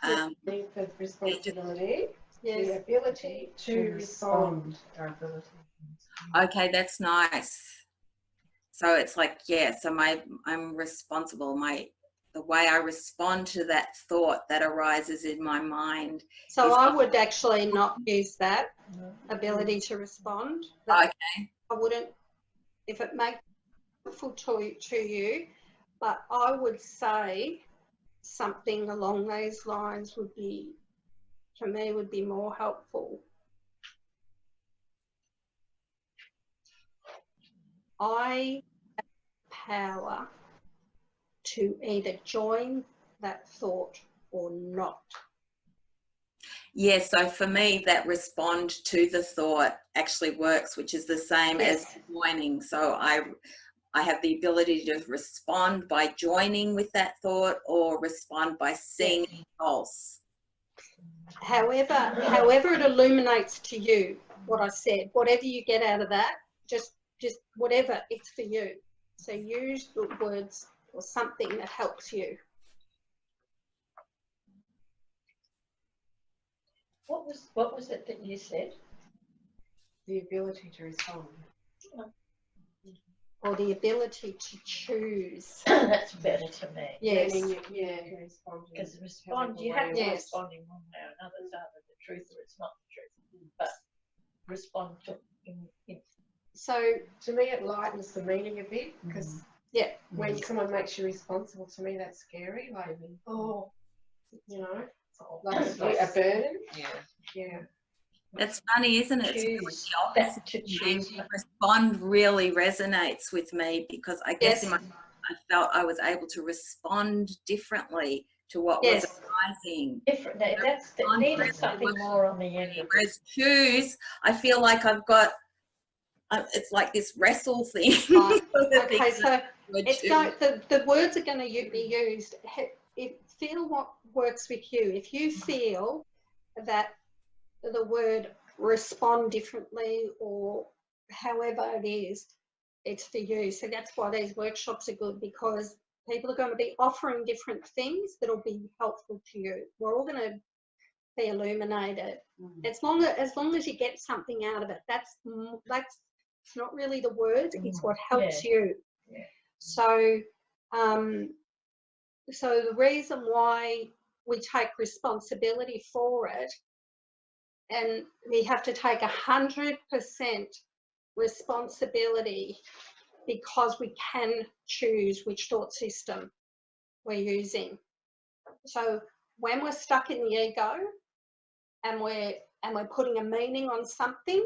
um, belief of responsibility, Yes. the ability to respond. Our ability. okay, that's nice. So it's like, yeah, so I'm responsible. The way I respond to that thought that arises in my mind. So is I would actually not use that ability to respond. Okay. I wouldn't, if it makes it helpful to you, but I would say something along those lines would be, for me, would be more helpful. I have the power to either join that thought or not. Yeah, so for me, that respond to the thought actually works, which is the same as joining. So I have the ability to respond by joining with that thought, or respond by seeing it false. However it illuminates to you what I said, whatever you get out of that, just whatever, it's for you. So use the words or something that helps you. What was it that you said? The ability to respond. Or the ability to choose. That's better to me. Yes. Yeah, to respond. Because respond, you have to respond in one way or another. It's either the truth or it's not the truth. But respond to in So to me, it lightens the meaning a bit, because when someone makes you responsible, to me that's scary. Like, oh, you know, like a burden. Yeah. That's funny, isn't it? It's really the opposite. To choose. Respond really resonates with me, because I guess in my life I felt I was able to respond differently to what was arising. Different. That's needed something more on the end of it. Whereas choose, I feel like I've got, it's like this wrestle thing. Okay, so it's the words are going to be used. Feel what works with you. If you feel that the word respond differently, or however it is, it's for you. So that's why these workshops are good, because people are going to be offering different things that'll be helpful to you. We're all going to be illuminated. As long as you get something out of it. That's it's not really the words, it's what helps you. Yeah. So so the reason why we take responsibility for it, and we have to take 100% responsibility, because we can choose which thought system we're using. So when we're stuck in the ego and we're putting a meaning on something,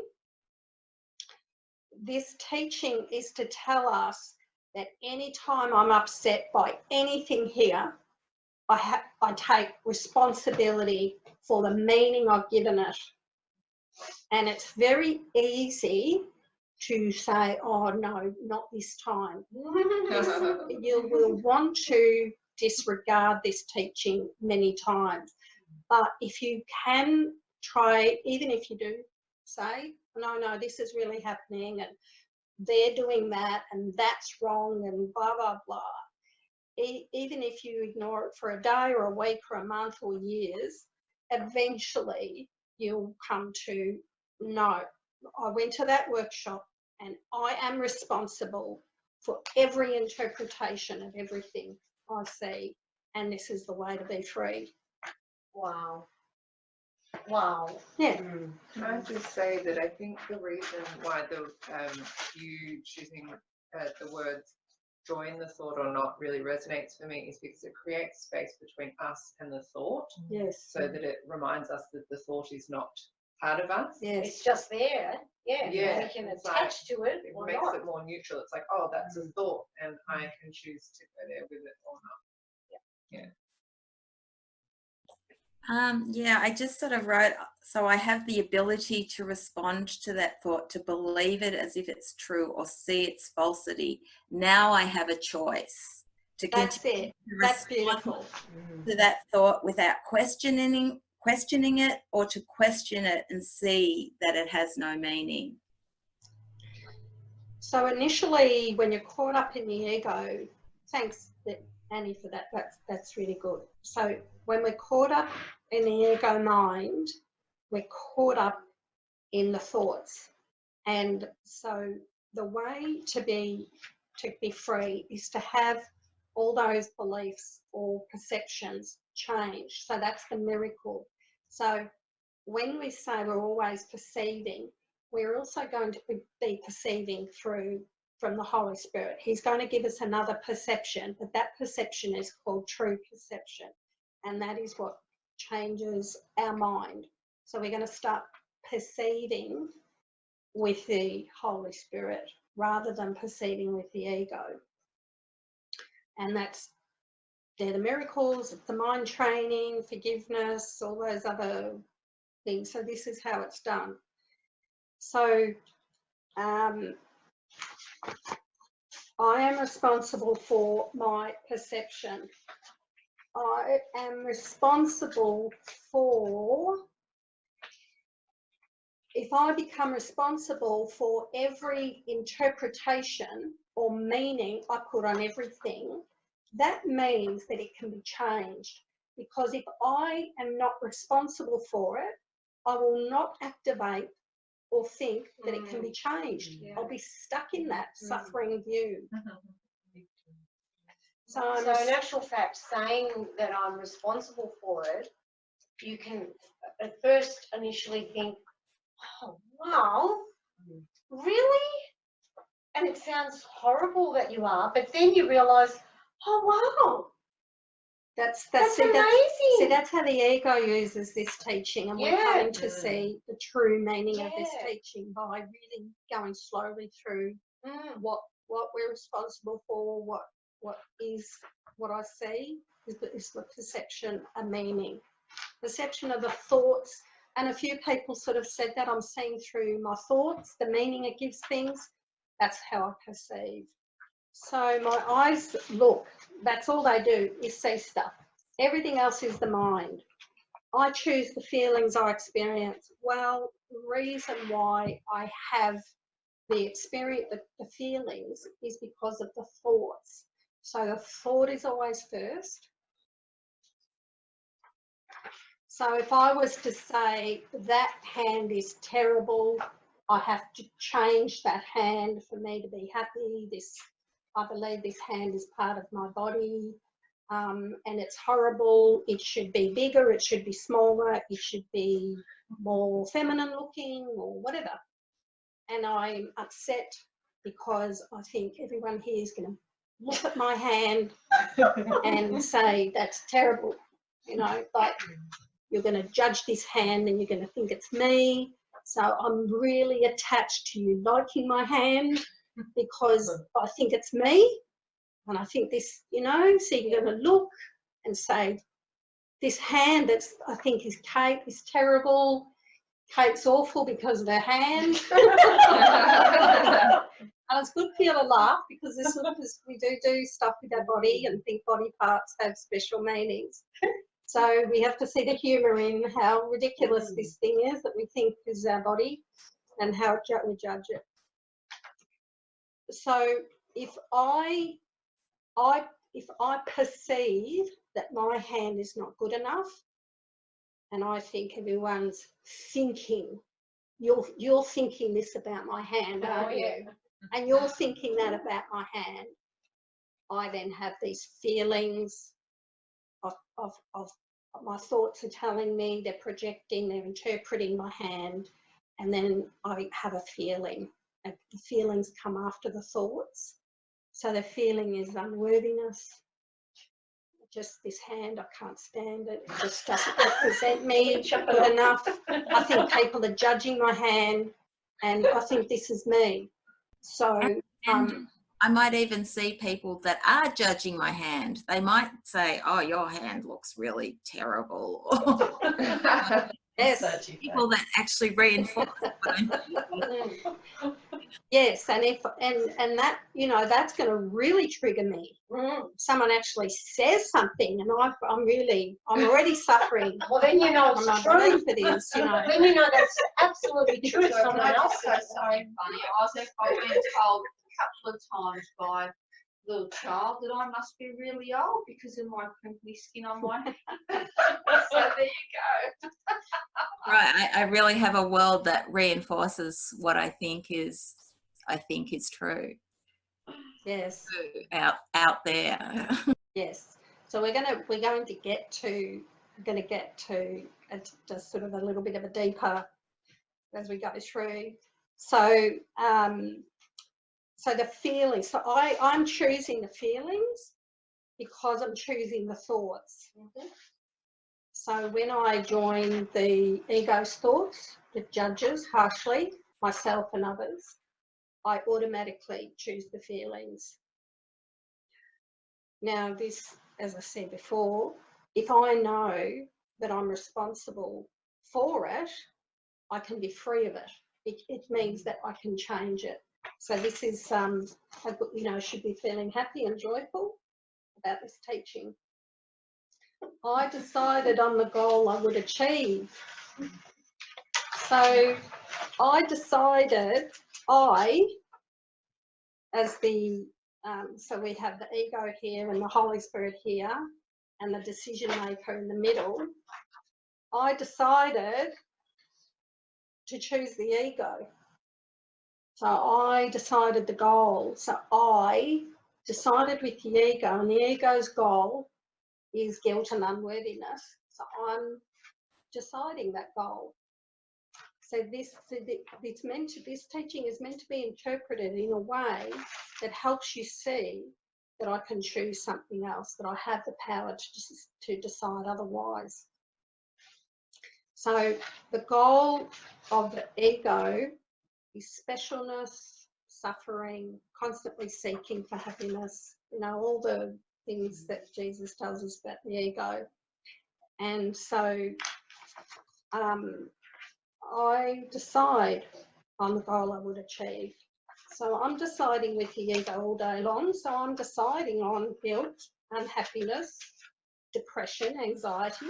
this teaching is to tell us that anytime I'm upset by anything here, I take responsibility for the meaning I've given it. And it's very easy to say, oh no, not this time. You will want to disregard this teaching many times. But if you can try, even if you do say, no, this is really happening and they're doing that and that's wrong and blah, blah, blah. Even if you ignore it for a day or a week or a month or years, eventually you'll come to, no, I went to that workshop and I am responsible for every interpretation of everything I see, and this is the way to be free. Wow. Wow. Yeah. Can I just say that I think the reason why you choosing the words join the thought or not really resonates for me is because it creates space between us and the thought. Yes. So that it reminds us that the thought is not part of us. Yes. It's just there. Yeah. Yeah. We can It's attach to it It or makes not. it more neutral. It's like, oh, that's a thought, and I can choose to go there with it or not. Yeah. Yeah, I just sort of wrote, so I have the ability to respond to that thought, to believe it as if it's true or see its falsity. Now I have a choice to continue to That's beautiful. to that thought without questioning it, or to question it and see that it has no meaning. So initially, when you're caught up in the ego, thanks Annie for that. That's really good. So when we're caught up in the ego mind, we're caught up in the thoughts. And so the way to be free is to have all those beliefs or perceptions change. So that's the miracle. So when we say we're always perceiving, we're also going to be perceiving from the Holy Spirit. He's going to give us another perception, but that perception is called true perception. And that is what changes our mind. So we're going to start perceiving with the Holy Spirit rather than perceiving with the ego. And they're the miracles, the mind training, forgiveness, all those other things. So this is how it's done. So I am responsible for my perception. I am responsible for, if I become responsible for every interpretation or meaning I put on everything, that means that it can be changed. Because if I am not responsible for it, I will not activate or think that it can be changed. Yeah. I'll be stuck in that suffering view. So in actual fact, saying that I'm responsible for it, you can at first initially think, oh, wow, really? And it sounds horrible that you are, but then you realise, oh, wow. That's amazing. See, that's how the ego uses this teaching, and we're coming to see the true meaning of this teaching by really going slowly through what we're responsible for, what I see is the perception and meaning. Perception of the thoughts, and a few people sort of said that I'm seeing through my thoughts, the meaning it gives things. That's how I perceive. So my eyes look, that's all they do is see stuff. Everything else is the mind. I choose the feelings I experience. Well, the reason why I have the experience, the feelings, is because of the thoughts. So the thought is always first. So if I was to say that hand is terrible, I have to change that hand for me to be happy. I believe this hand is part of my body, and it's horrible. It should be bigger, it should be smaller, it should be more feminine looking or whatever. And I'm upset because I think everyone here is going to look at my hand and say, that's terrible. You know, like you're going to judge this hand and you're going to think it's me. So I'm really attached to you liking my hand because I think it's me. And I think this, you know, so you're going to look and say, this hand that I think is Cate is terrible. Kate's awful because of her hand. And it's good for you to laugh because we do stuff with our body and think body parts have special meanings. So we have to see the humour in how ridiculous this thing is that we think is our body and how we judge it. So if I perceive that my hand is not good enough, and I think everyone's thinking, you're thinking this about my hand, aren't you? And you're thinking that about my hand. I then have these feelings of my thoughts are telling me, they're projecting, they're interpreting my hand, and then I have a feeling. And the feelings come after the thoughts. So the feeling is unworthiness. Just this hand, I can't stand it. It just doesn't represent me good enough. I think people are judging my hand, and I think this is me. So and I might even see people that are judging my hand. They might say, oh, your hand looks really terrible. Yes. People that actually reinforce what I'm thinking. Yes, and if and that, you know, that's going to really trigger me. Someone actually says something, and I'm already suffering. Well, then you know from it's my true. belief it is, you know. Then you know that's absolutely true. So can Someone I else just say says something funny? I've been told a couple of times by a little child that I must be really old because of my crinkly skin on my head. So there you go. Right, I really have a world that reinforces what I think is true Yes. out there. Yes. So we're going to get to just sort of a little bit of a deeper as we go through. So so the feelings. So I'm choosing the feelings because I'm choosing the thoughts. So when I join the ego's thoughts, that judges harshly myself and others, I automatically choose the feelings. Now this, as I said before, if I know that I'm responsible for it, I can be free of it. It means that I can change it. So this is, you know, should be feeling happy and joyful about this teaching. I decided on the goal I would achieve. So I decided as the, so we have the ego here and the Holy Spirit here and the decision maker in the middle. I decided to choose the ego. So I decided the goal. So I decided with the ego, and the ego's goal is guilt and unworthiness. So I'm deciding that goal. So this teaching is meant to be interpreted in a way that helps you see that I can choose something else, that I have the power to decide otherwise. So the goal of the ego is specialness, suffering, constantly seeking for happiness, you know, all the things that Jesus tells us about the ego. And so I decide on the goal I would achieve. So I'm deciding with the ego all day long. So I'm deciding on guilt, unhappiness, depression, anxiety.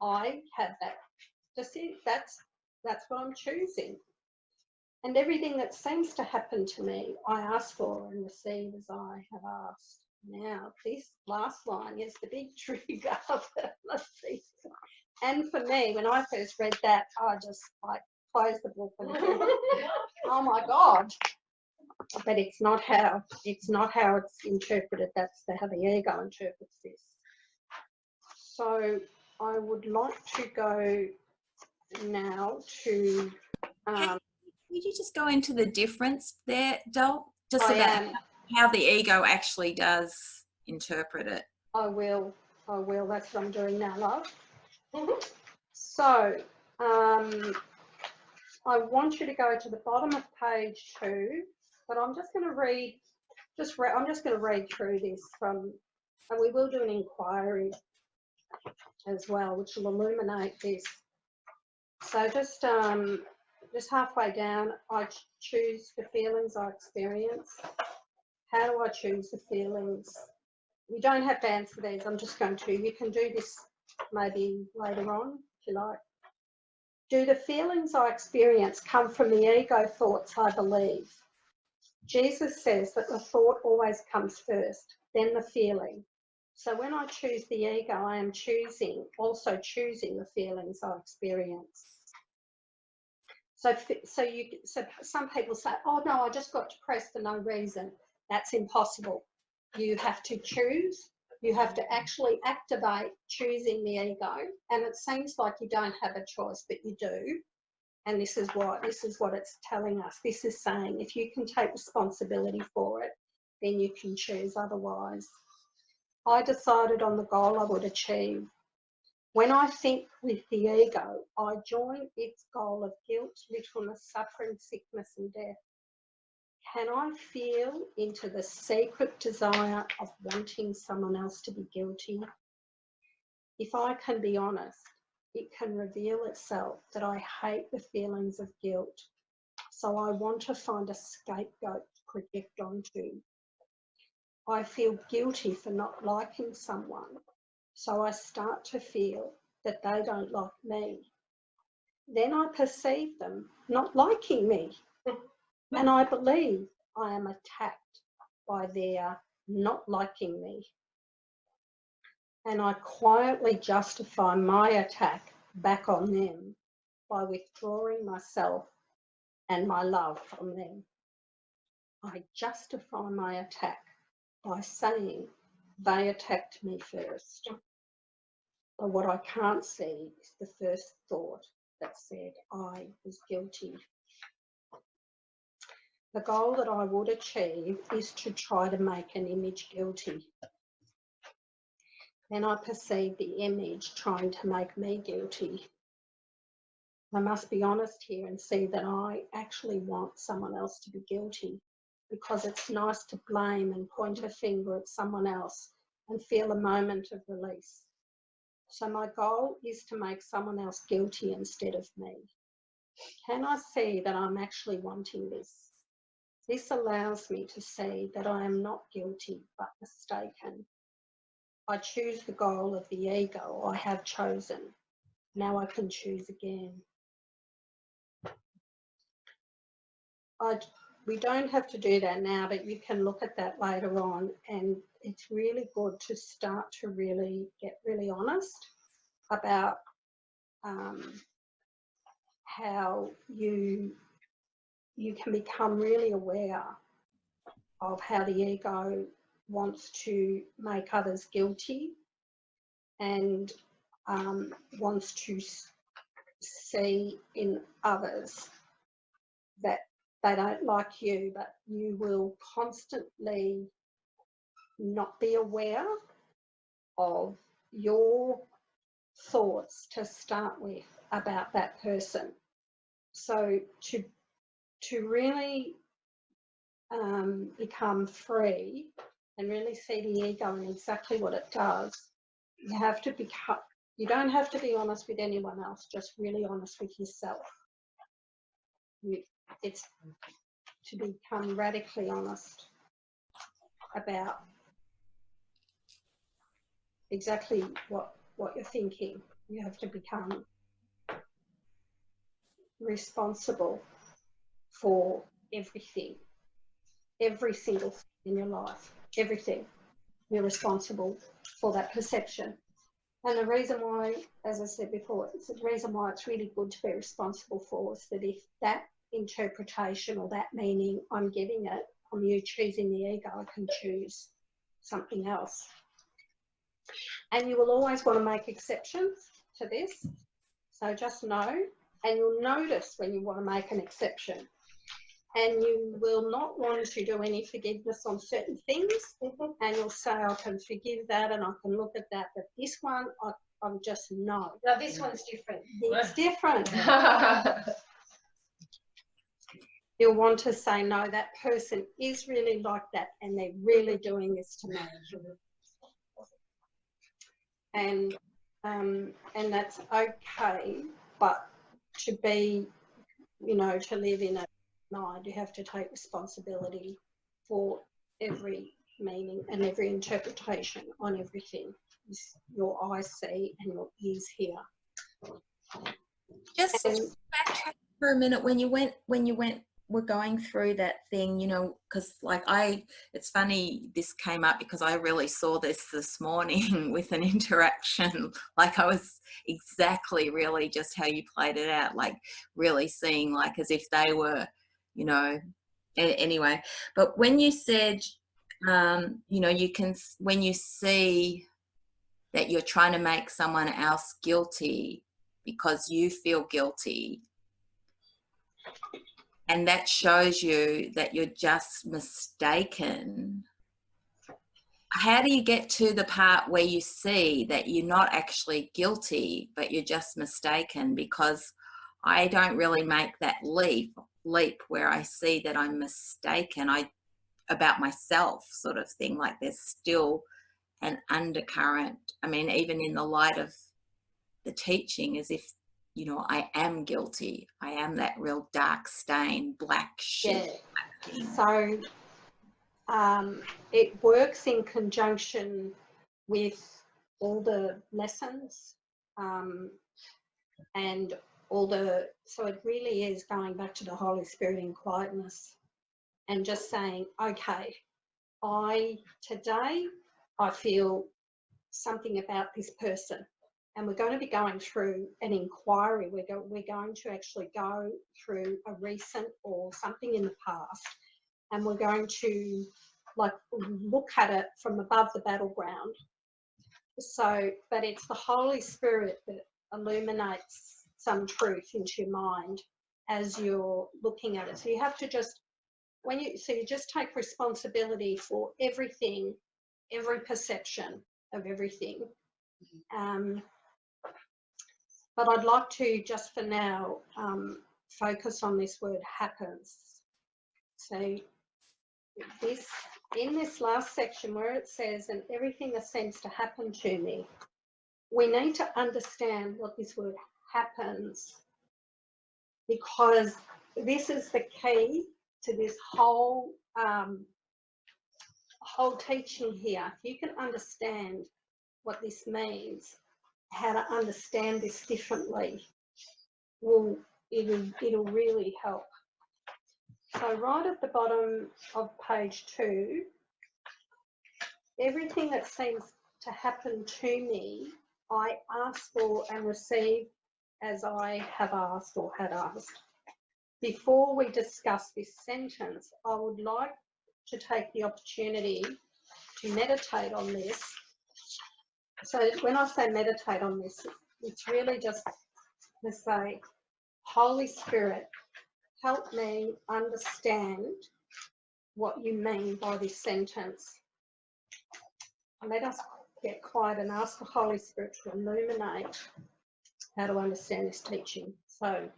I have that. That's what I'm choosing. And everything that seems to happen to me, I ask for and receive as I have asked. Now, this last line is the big trigger of the piece. And for me, when I first read that, I just closed the book and oh my God. But it's not how it's interpreted. That's how the ego interprets this. So I would like to go now to Could you just go into the difference there, Dol? Just I about am. how the ego actually does interpret it. I will. That's what I'm doing now, love. So, I want you to go to the bottom of page 2, but I'm just going to read. I'm just going to read through this from, and we will do an inquiry as well, which will illuminate this. So just halfway down, I choose the feelings I experience. How do I choose the feelings? You don't have to answer these. I'm just going to. You can do this maybe later on if you like. Do the feelings I experience come from the ego thoughts I believe? Jesus says that the thought always comes first, then the feeling. So when I choose the ego, I am also choosing the feelings I experience. So some people say, oh no, I just got depressed for no reason. That's impossible. You have to choose. You have to actually activate choosing the ego. And it seems like you don't have a choice, but you do. And this is what it's telling us. This is saying if you can take responsibility for it, then you can choose otherwise. I decided on the goal I would achieve. When I think with the ego, I join its goal of guilt, littleness, suffering, sickness and death. Can I feel into the secret desire of wanting someone else to be guilty? If I can be honest, it can reveal itself that I hate the feelings of guilt. So I want to find a scapegoat to project onto. I feel guilty for not liking someone. So I start to feel that they don't like me. Then I perceive them not liking me. And I believe I am attacked by their not liking me. And I quietly justify my attack back on them by withdrawing myself and my love from them. I justify my attack by saying they attacked me first. But what I can't see is the first thought that said I was guilty. The goal that I would achieve is to try to make an image guilty. Then I perceive the image trying to make me guilty. I must be honest here and see that I actually want someone else to be guilty, because it's nice to blame and point a finger at someone else and feel a moment of release. So my goal is to make someone else guilty instead of me. Can I see that I'm actually wanting this? This allows me to see that I am not guilty but mistaken. I choose the goal of the ego I have chosen. Now I can choose again. We don't have to do that now, but you can look at that later on, and it's really good to start to really get really honest about how you can become really aware of how the ego wants to make others guilty and wants to see in others that they don't like you, but you will constantly not be aware of your thoughts to start with about that person. So to really become free and really see the ego and exactly what it does, you don't have to be honest with anyone else, just really honest with yourself. It's to become radically honest about exactly what you're thinking. You have to become responsible for everything, every single thing in your life, everything. You're responsible for that perception. And the reason why, as I said before, it's the reason why it's really good to be responsible for is that if that interpretation or that meaning I'm giving it, from you choosing the ego, I can choose something else. And you will always want to make exceptions to this. So just know, and you'll notice when you want to make an exception. And you will not want to do any forgiveness on certain things. And you'll say, I can forgive that and I can look at that, but this one, I'm just no. No, this one's different. It's different. You'll want to say, no, that person is really like that and they're really doing this to me. And that's okay, but to be, to live in a mind, you have to take responsibility for every meaning and every interpretation on everything your eyes see and your ears hear. Just backtrack for a minute when you were going through that thing, because it's funny this came up because I really saw this morning with an interaction. Like I was exactly really just how you played it out, like really seeing like as if they were, anyway. But when you said, you can, when you see that you're trying to make someone else guilty because you feel guilty, and that shows you that you're just mistaken. How do you get to the part where you see that you're not actually guilty, but you're just mistaken? Because I don't really make that leap where I see that I'm mistaken about myself, sort of thing. Like there's still an undercurrent. I mean, even in the light of the teaching as if, you know, I am guilty. I am that real dark stain, black sheep. Yeah. So it works in conjunction with all the lessons and all the, so it really is going back to the Holy Spirit in quietness and just saying, okay, today I feel something about this person, and we're going to be going through an inquiry. We're going to actually go through a recent or something in the past, and we're going to like look at it from above the battleground. So, but it's the Holy Spirit that illuminates some truth into your mind as you're looking at it. So you have to just, you just take responsibility for everything, every perception of everything. But I'd like to just for now focus on this word happens. So in this last section where it says, and everything that seems to happen to me, we need to understand what this word happens, because this is the key to this whole teaching here. If you can understand what this means, how to understand this differently, it'll really help. So right at the bottom of page 2, everything that seems to happen to me, I ask for and receive as I have asked or had asked. Before we discuss this sentence, I would like to take the opportunity to meditate on this. So when I say meditate on this, it's really just to say, Holy Spirit, help me understand what you mean by this sentence. And let us get quiet and ask the Holy Spirit to illuminate how to understand this teaching. So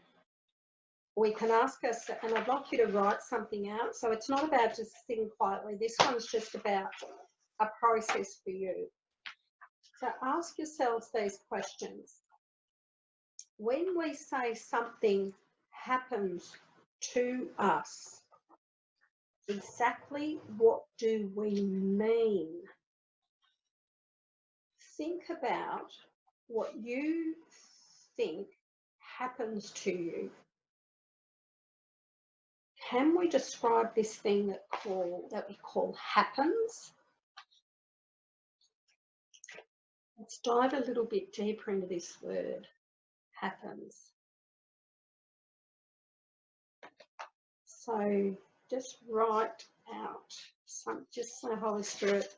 we can ask us, and I'd like you to write something out. So it's not about just sitting quietly. This one's just about a process for you. So ask yourselves these questions. When we say something happens to us, exactly what do we mean? Think about what you think happens to you. Can we describe this thing that we call happens? Let's dive a little bit deeper into this word, happens. So just write out just say, Holy Spirit,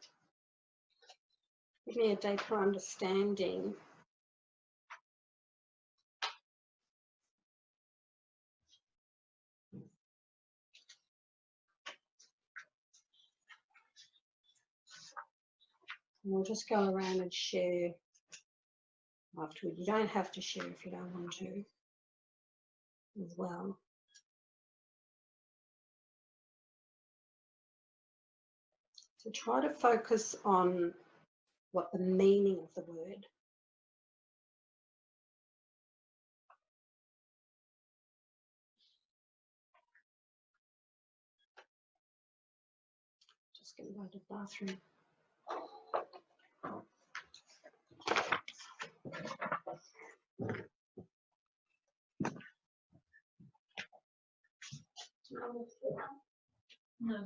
give me a deeper understanding. And we'll just go around and share afterward. You don't have to share if you don't want to as well. So try to focus on what the meaning of the word. Just going to go to the bathroom. No.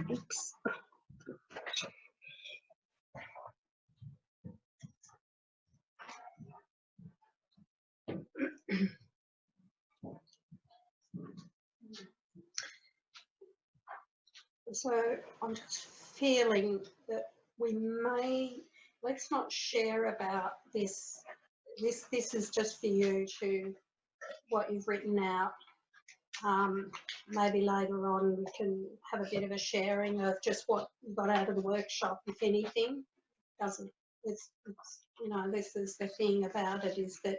Oops. So I'm just feeling that we may, let's not share about this. This is just for you to, what you've written out. Maybe later on we can have a bit of a sharing of just what you got out of the workshop, if anything. Doesn't, it's you know, this is the thing about it, is that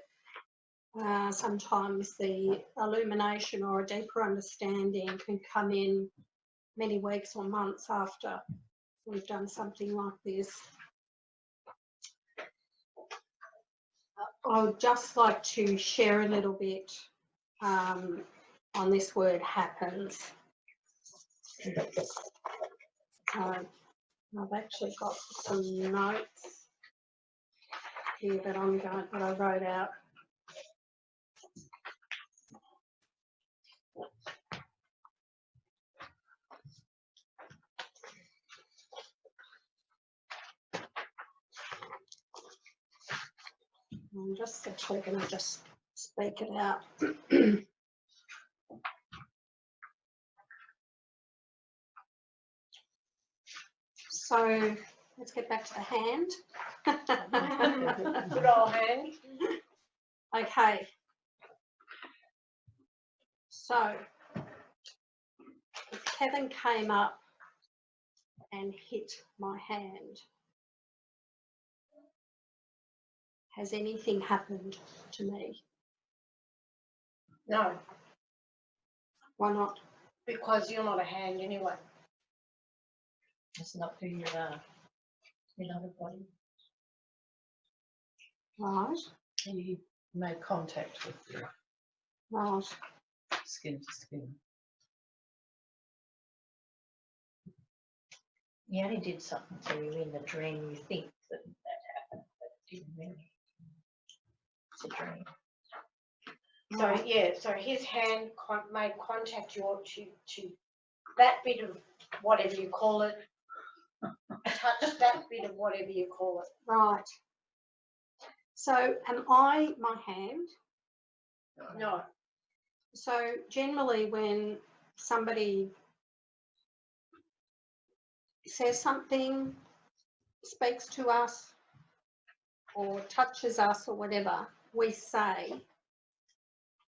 sometimes the illumination or a deeper understanding can come in many weeks or months after we've done something like this. I would just like to share a little bit on this word happens. I've actually got some notes here that I wrote out. I'm just actually going to just speak it out. So let's get back to the hand. Good old hand. Okay. So if Kevin came up and hit my hand, has anything happened to me? No. Why not? Because you're not a hand anyway. It's not who you are. You're not a body. Right. You make contact with Right. skin to skin. You only did something to you in the dream. You think that happened, but it didn't really. It's a dream. So yeah, so his hand made contact to that bit of whatever you call it, touch that bit of whatever you call it. Right. So am I my hand? No. So generally when somebody says something, speaks to us or touches us or whatever, we say,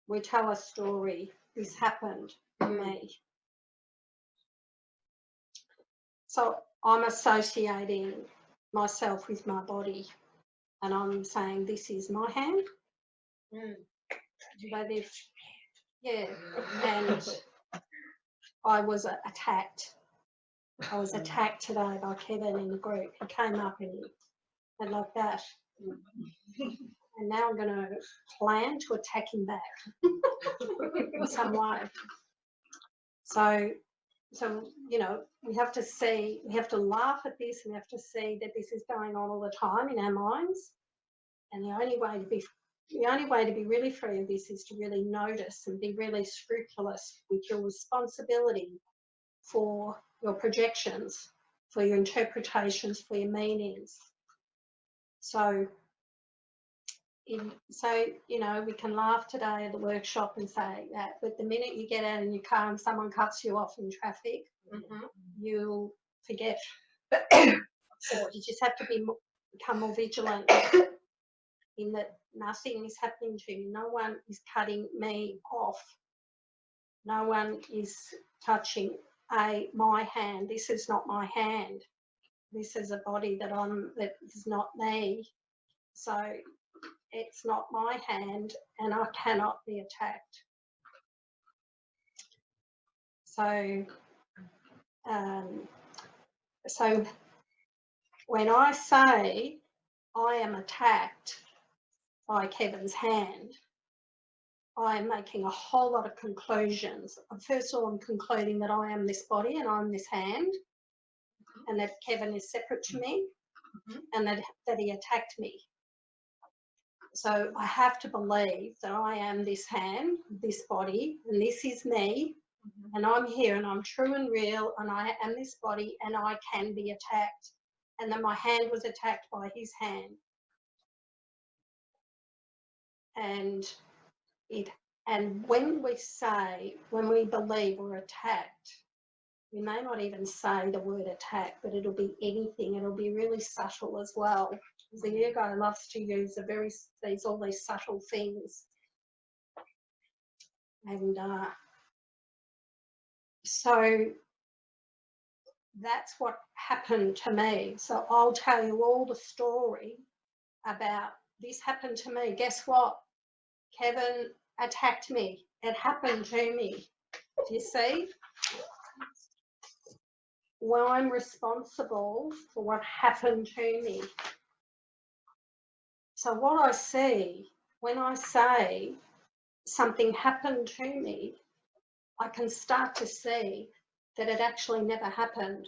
we tell a story, this happened to me. So I'm associating myself with my body, and I'm saying this is my hand. But if, yeah, and I was attacked. I was attacked today by Kevin in the group. He came up and he had like that. And now I'm going to plan to attack him back in some way. So, you know, we have to see, we have to laugh at this, and we have to see that this is going on all the time in our minds. And the only way to be really free of this is to really notice and be really scrupulous with your responsibility for your projections, for your interpretations, for your meanings. So, you know, we can laugh today at the workshop and say that, but the minute you get out in your car and someone cuts you off in traffic, you'll forget. So you just have to become more vigilant in that nothing is happening to me. No one is cutting me off. No one is touching my hand. This is not my hand. This is a body that is not me. So it's not my hand, and I cannot be attacked. So, so when I say I am attacked by Kevin's hand, I am making a whole lot of conclusions. First of all, I'm concluding that I am this body and I'm this hand, and that Kevin is separate to me, and that he attacked me. So I have to believe that I am this hand, this body, and this is me, and I'm here, and I'm true and real, and I am this body, and I can be attacked, and that my hand was attacked by his hand. And when we believe we're attacked, we may not even say the word attack, but it'll be anything. It'll be really subtle as well. The ego loves to use all these subtle things. And so that's what happened to me. So I'll tell you all the story about this happened to me. Guess what? Kevin attacked me. It happened to me. Do you see? Well, I'm responsible for what happened to me. So what I see when I say something happened to me, I can start to see that it actually never happened.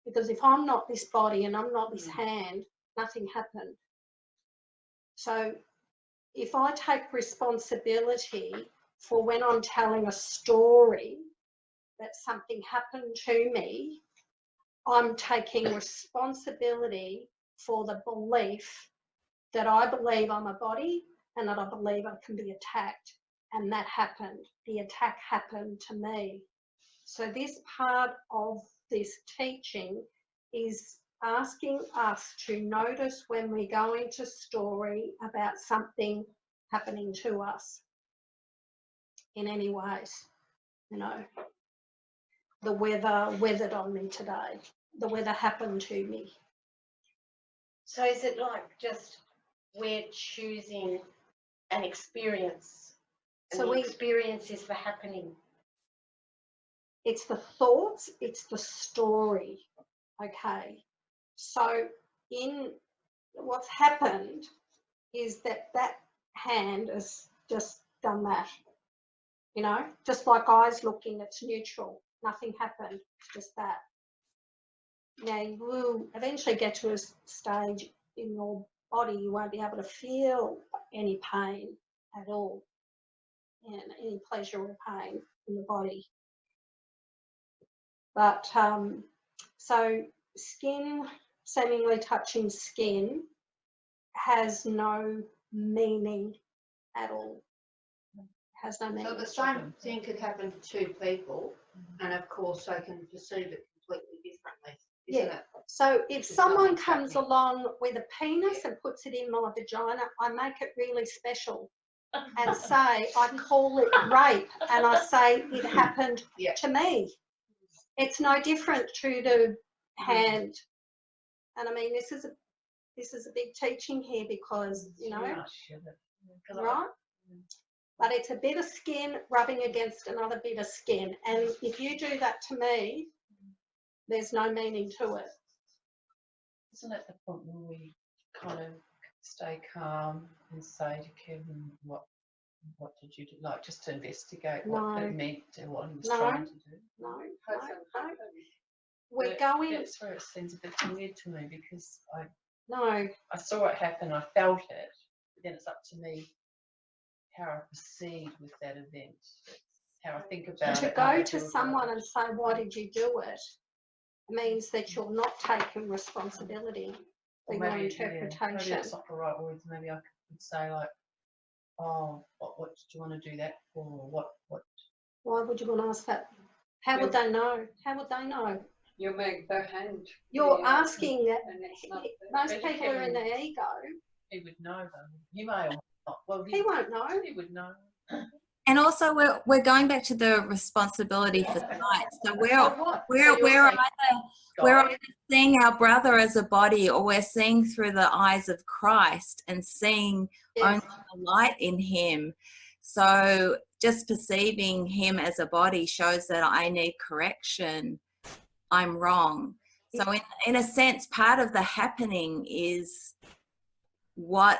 Because if I'm not this body and I'm not this hand, nothing happened. So if I take responsibility for when I'm telling a story that something happened to me, I'm taking responsibility for the belief that I believe I'm a body and that I believe I can be attacked. And that happened. The attack happened to me. So this part of this teaching is asking us to notice when we go into story about something happening to us in any ways. You know, the weather weathered on me today. The weather happened to me. So is it like just we're choosing an experience, and so the experience is the happening? It's the thoughts, it's the story, okay? So in what's happened is that hand has just done that, you know, just like eyes looking, it's neutral, nothing happened, it's just that. Now you will eventually get to a stage in your body you won't be able to feel any pain at all, and any pleasure or pain in the body. But so skin, seemingly touching skin, has no meaning at all. Has no meaning. So the same thing could happen to two people, and of course they can perceive it completely differently. isn't Yeah. it? So if Because someone nothing's comes happening. along with a penis and puts it in my vagina, I make it really special and say, I call it rape, and I say it happened Yeah. to me. It's no different to the hand. And I mean, this is a big teaching here because, you know, right? But it's a bit of skin rubbing against another bit of skin. And if you do that to me, there's no meaning to it. Isn't it the point where we kind of stay calm and say to Kevin, what did you do? Like, just to investigate what it meant and what he was trying to do. No. We're going. That's where it seems a bit weird to me, because I saw it happen, I felt it, but then it's up to me how I proceed with that event, how I think about it. To go to someone and say, why did you do it, means that you're not taking responsibility for your interpretation. Maybe that's not the right words. Maybe I could say, like, oh, what did you want to do that for? Or what? Why would you want to ask that? How would they know? How would they know? You make the hand. You're asking that. And it's not Most people are in their ego. He would know, though. You may or not. Well, he won't know. He would know. And also, we're going back to the responsibility for sight. So we're either seeing our brother as a body, or we're seeing through the eyes of Christ and seeing only the light in him. So just perceiving him as a body shows that I need correction. I'm wrong. So in a sense, part of the happening is what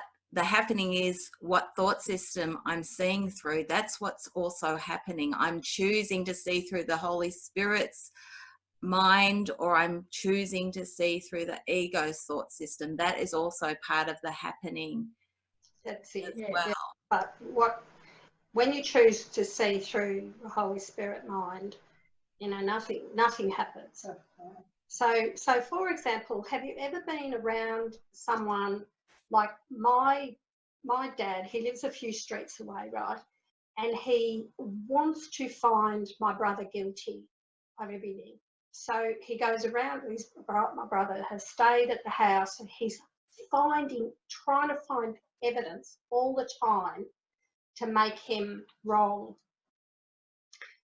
thought system I'm seeing through. That's what's also happening. I'm choosing to see through the Holy Spirit's mind, or I'm choosing to see through the ego's thought system. That is also part of the happening. That's it. As well. But when you choose to see through the Holy Spirit mind, you know, nothing happens. So for example, have you ever been around someone like my dad? He lives a few streets away, right? And he wants to find my brother guilty of everything. So he goes around, my brother has stayed at the house, and he's trying to find evidence all the time to make him wrong.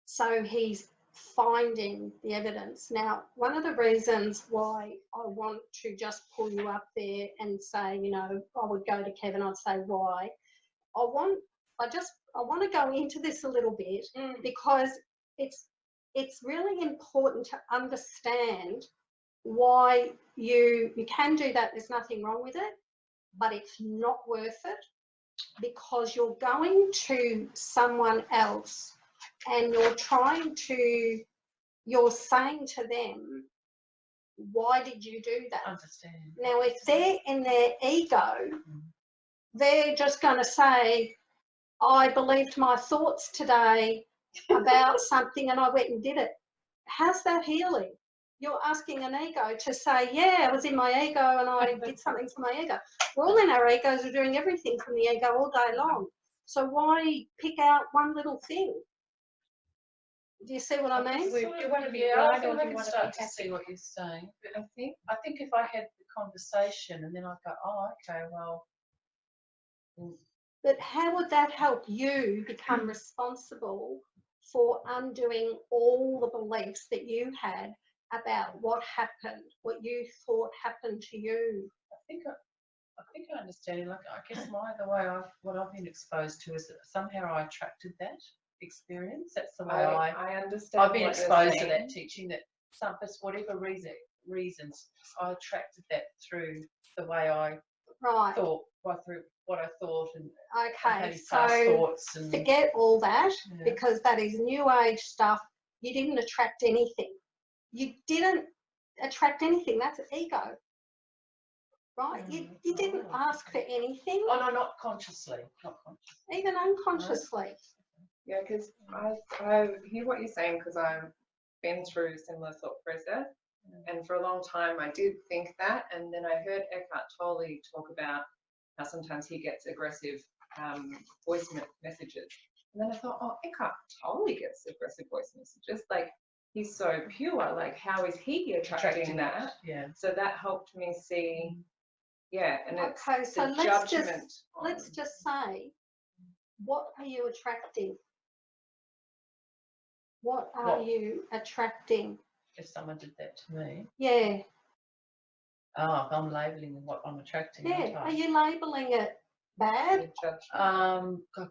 So he's finding the evidence. Now, one of the reasons why I want to just pull you up there and say, you know, I would go to Kevin, I'd say why. I want to go into this a little bit because it's really important to understand why you can do that. There's nothing wrong with it, but it's not worth it, because you're going to someone else and you're saying to them, why did you do that? Understand. Now, if they're in their ego, they're just going to say, I believed my thoughts today about something and I went and did it. How's that healing? You're asking an ego to say, yeah, I was in my ego and I did something for my ego. We're all in our egos, we're doing everything from the ego all day long. So why pick out one little thing? Do you see what I mean? Do you want to be right, or do you want to see what you're saying? But I think if I had the conversation and then I go, oh, okay, well. But how would that help you become responsible for undoing all the beliefs that you had about what happened, what you thought happened to you? I think I understand. Like, I guess what I've been exposed to is that somehow I attracted that experience. That's the way I understand. I've been exposed to that teaching, that for whatever reasons I attracted that through the way I thought, through what I thought, and okay, so forget all that, because that is new age stuff. You didn't attract anything. You didn't attract anything. That's ego, right? You didn't ask for anything. Oh no, not consciously. Even unconsciously. Yeah, because I hear what you're saying, because I've been through a similar thought process, and for a long time I did think that, and then I heard Eckhart Tolle talk about how sometimes he gets aggressive voice messages, and then I thought, oh, Eckhart Tolle gets aggressive voice messages, like he's so pure, like how is he attracting that? Yeah. So that helped me see, yeah, and it's Okay, so the let's judgment. just say, what are you attracting? What are you attracting? If someone did that to me. Yeah. Oh, I'm labelling what I'm attracting. Yeah. Are you labelling it bad? I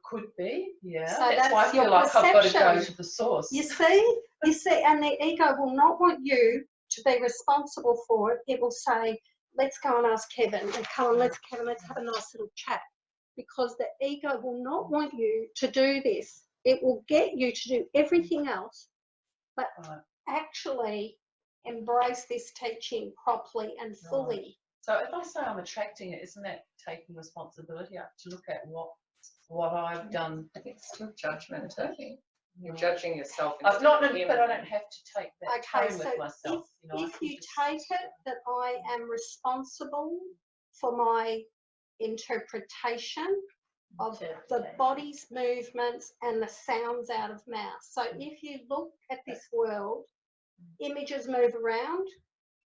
could be, yeah. So that's why I your feel like I've got to go perception. to the source. You see, and the ego will not want you to be responsible for it. It will say, let's go and ask Kevin, and come on, let's have a nice little chat. Because the ego will not want you to do this. It will get you to do everything else, but actually embrace this teaching properly and fully. Right. So if I say I'm attracting it, isn't that taking responsibility up to look at what I've done? I think it's still judgment, I think. You're judging yourself. But I don't have to take that tone so with myself. if you take it that I am responsible for my interpretation of the body's movements and the sounds out of mouth. So if you look at this world, images move around,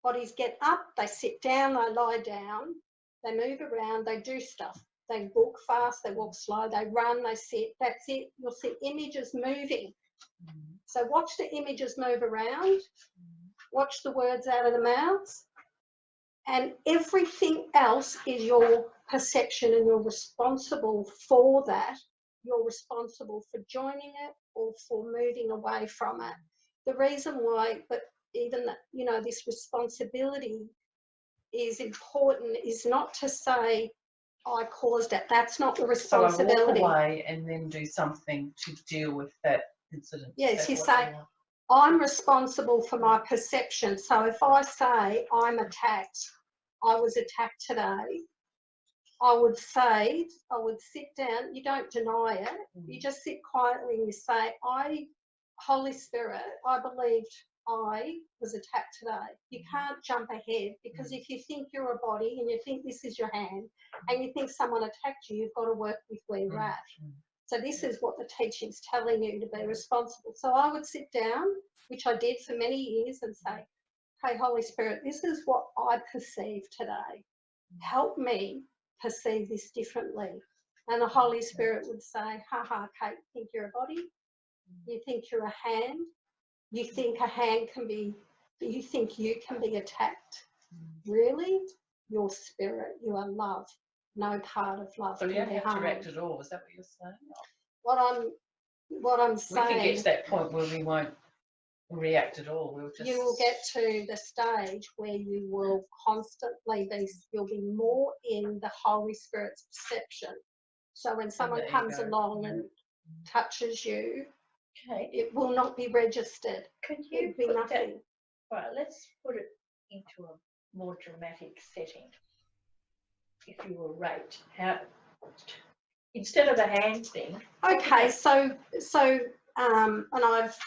bodies get up, they sit down, they lie down, they move around, they do stuff. They walk fast, they walk slow, they run, they sit. That's it. You'll see images moving. So watch the images move around, watch the words out of the mouths, and everything else is your perception, and you're responsible for that. You're responsible for joining it or for moving away from it. The reason why, but even that, you know, this responsibility is important is not to say, I caused it. That's not the responsibility. So I walk away and then do something to deal with that incident. Yes, you say, I'm responsible for my perception. So if I say I'm attacked, I was attacked today, I would say, I would sit down, you don't deny it, you just sit quietly and you say, Holy Spirit, I believed I was attacked today. You can't jump ahead, because if you think you're a body and you think this is your hand and you think someone attacked you, you've got to work with where you're at. So this is what the teaching's telling you, to be responsible. So I would sit down, which I did for many years, and say, hey, Holy Spirit, this is what I perceive today. Help me perceive this differently. And the Holy Spirit would say, ha, Kate, you think you're a body? You think you're a hand? You think a hand can be, you think you can be attacked? Really? Your spirit, you are love. No part of love So can you don't be have to harmed. react at all, is that what you're saying? What I'm saying, we can get to that point where we won't react at all. We'll just... You will get to the stage where you will constantly be, you'll be more in the Holy Spirit's perception. So when someone comes along and touches you, it will not be registered. Could you be put nothing. That, right, let's put it into a more dramatic setting. If you were raped, how, instead of the hand thing. Okay, so and I've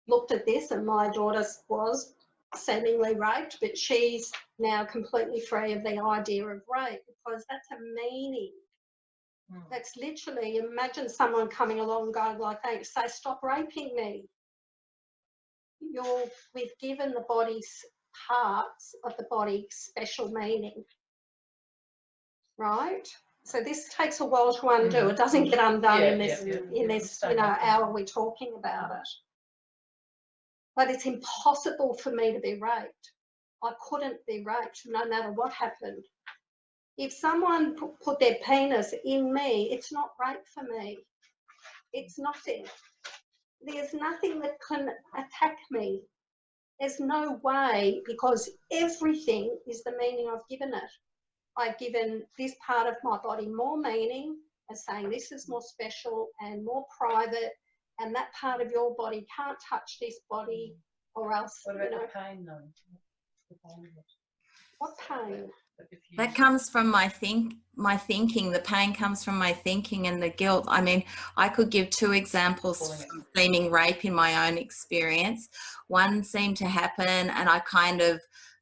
looked at this, and my daughter was seemingly raped, but she's now completely free of the idea of rape, because that's a meaning. That's literally, imagine someone coming along going like, hey, say, stop raping me. We've given the body's parts of the body special meaning, right? So this takes a while to undo. It doesn't get undone in this hour we're talking about it. But it's impossible for me to be raped. I couldn't be raped no matter what happened. If someone put their penis in me, it's not rape for me. It's nothing. There's nothing that can attack me. There's no way, because everything is the meaning I've given it. I've given this part of my body more meaning, and saying this is more special and more private, and that part of your body can't touch this body, or else, What about the pain though? What pain? That comes from my thinking. The pain comes from my thinking and the guilt. I mean, I could give two examples from seeming rape in my own experience. One seemed to happen, and I kind of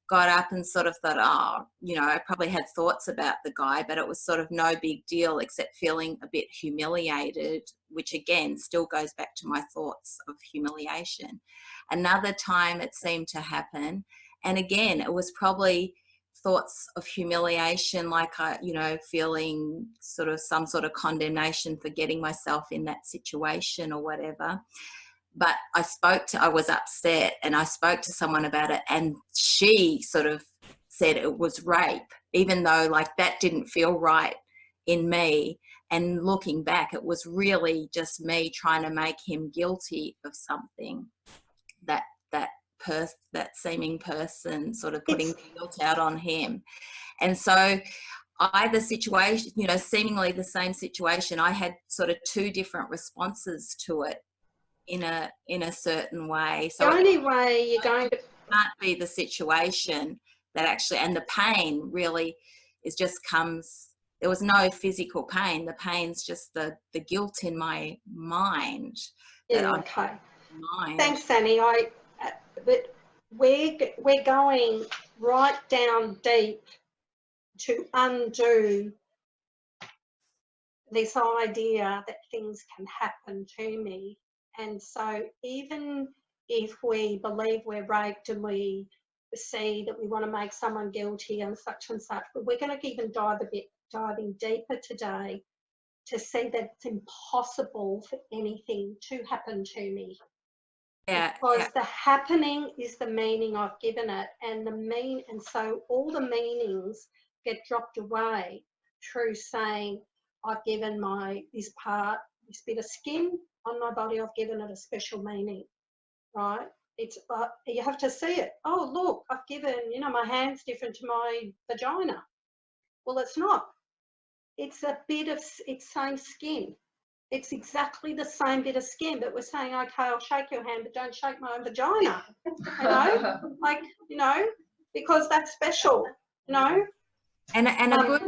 got up and sort of thought, oh, you know, I probably had thoughts about the guy, but it was sort of no big deal, except feeling a bit humiliated which again still goes back to my thoughts of humiliation. Another time it seemed to happen, and again it was probably thoughts of humiliation, like feeling sort of some sort of condemnation for getting myself in that situation or whatever. But I was upset, and I spoke to someone about it, and she sort of said it was rape, even though like that didn't feel right in me. And looking back, it was really just me trying to make him guilty of something, that seeming person sort of putting guilt out on him. And so either situation, seemingly the same situation, I had sort of two different responses to it in a certain way. So the only way you're going to can't be the situation that actually, and the pain really is just comes, there was no physical pain. The pain's just the guilt in my mind. Yeah, okay. Thanks, Annie. But we're going right down deep to undo this idea that things can happen to me. And so even if we believe we're raped and we see that we want to make someone guilty and such, but we're going to even diving deeper today to see that it's impossible for anything to happen to me. Because the happening is the meaning I've given it, and so all the meanings get dropped away through saying I've given this bit of skin on my body, I've given it a special meaning, right? It's you have to see it. Oh, look, I've given, my hand's different to my vagina. Well, it's not. It's same skin. It's exactly the same bit of skin, but we're saying, okay, I'll shake your hand, but don't shake my own vagina, because that's special, And a good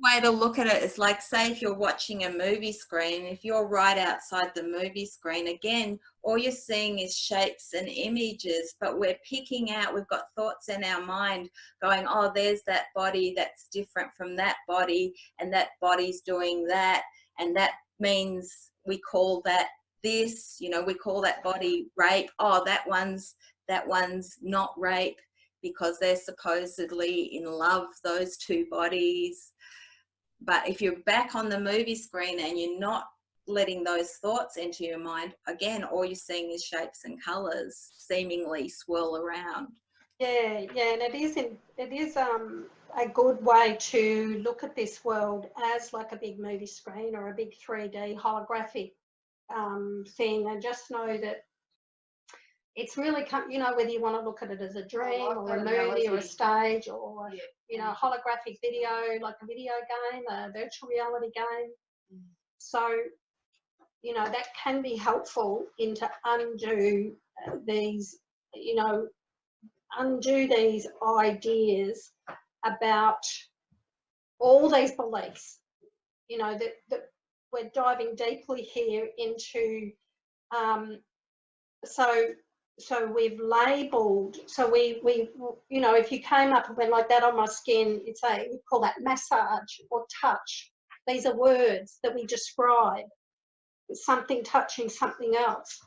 way to look at it is like, say if you're watching a movie screen, if you're right outside the movie screen, again, all you're seeing is shapes and images, but we're picking out, we've got thoughts in our mind going, oh, there's that body that's different from that body, and that body's doing that, and that means we call that this, we call that body rape. Oh, that one's not rape, because they're supposedly in love, those two bodies. But if you're back on the movie screen and you're not letting those thoughts into your mind, again, all you're seeing is shapes and colours seemingly swirl around. Yeah, and it is a good way to look at this world as like a big movie screen or a big 3D holographic thing, and just know that it's really, whether you want to look at it as a dream or a movie or a stage or, a holographic video, like a video game, a virtual reality game. So, that can be helpful to undo these ideas about all these beliefs, that we're diving deeply here into, so we've labelled, so we if you came up and went like that on my skin, we call that massage or touch. These are words that we describe something touching something else,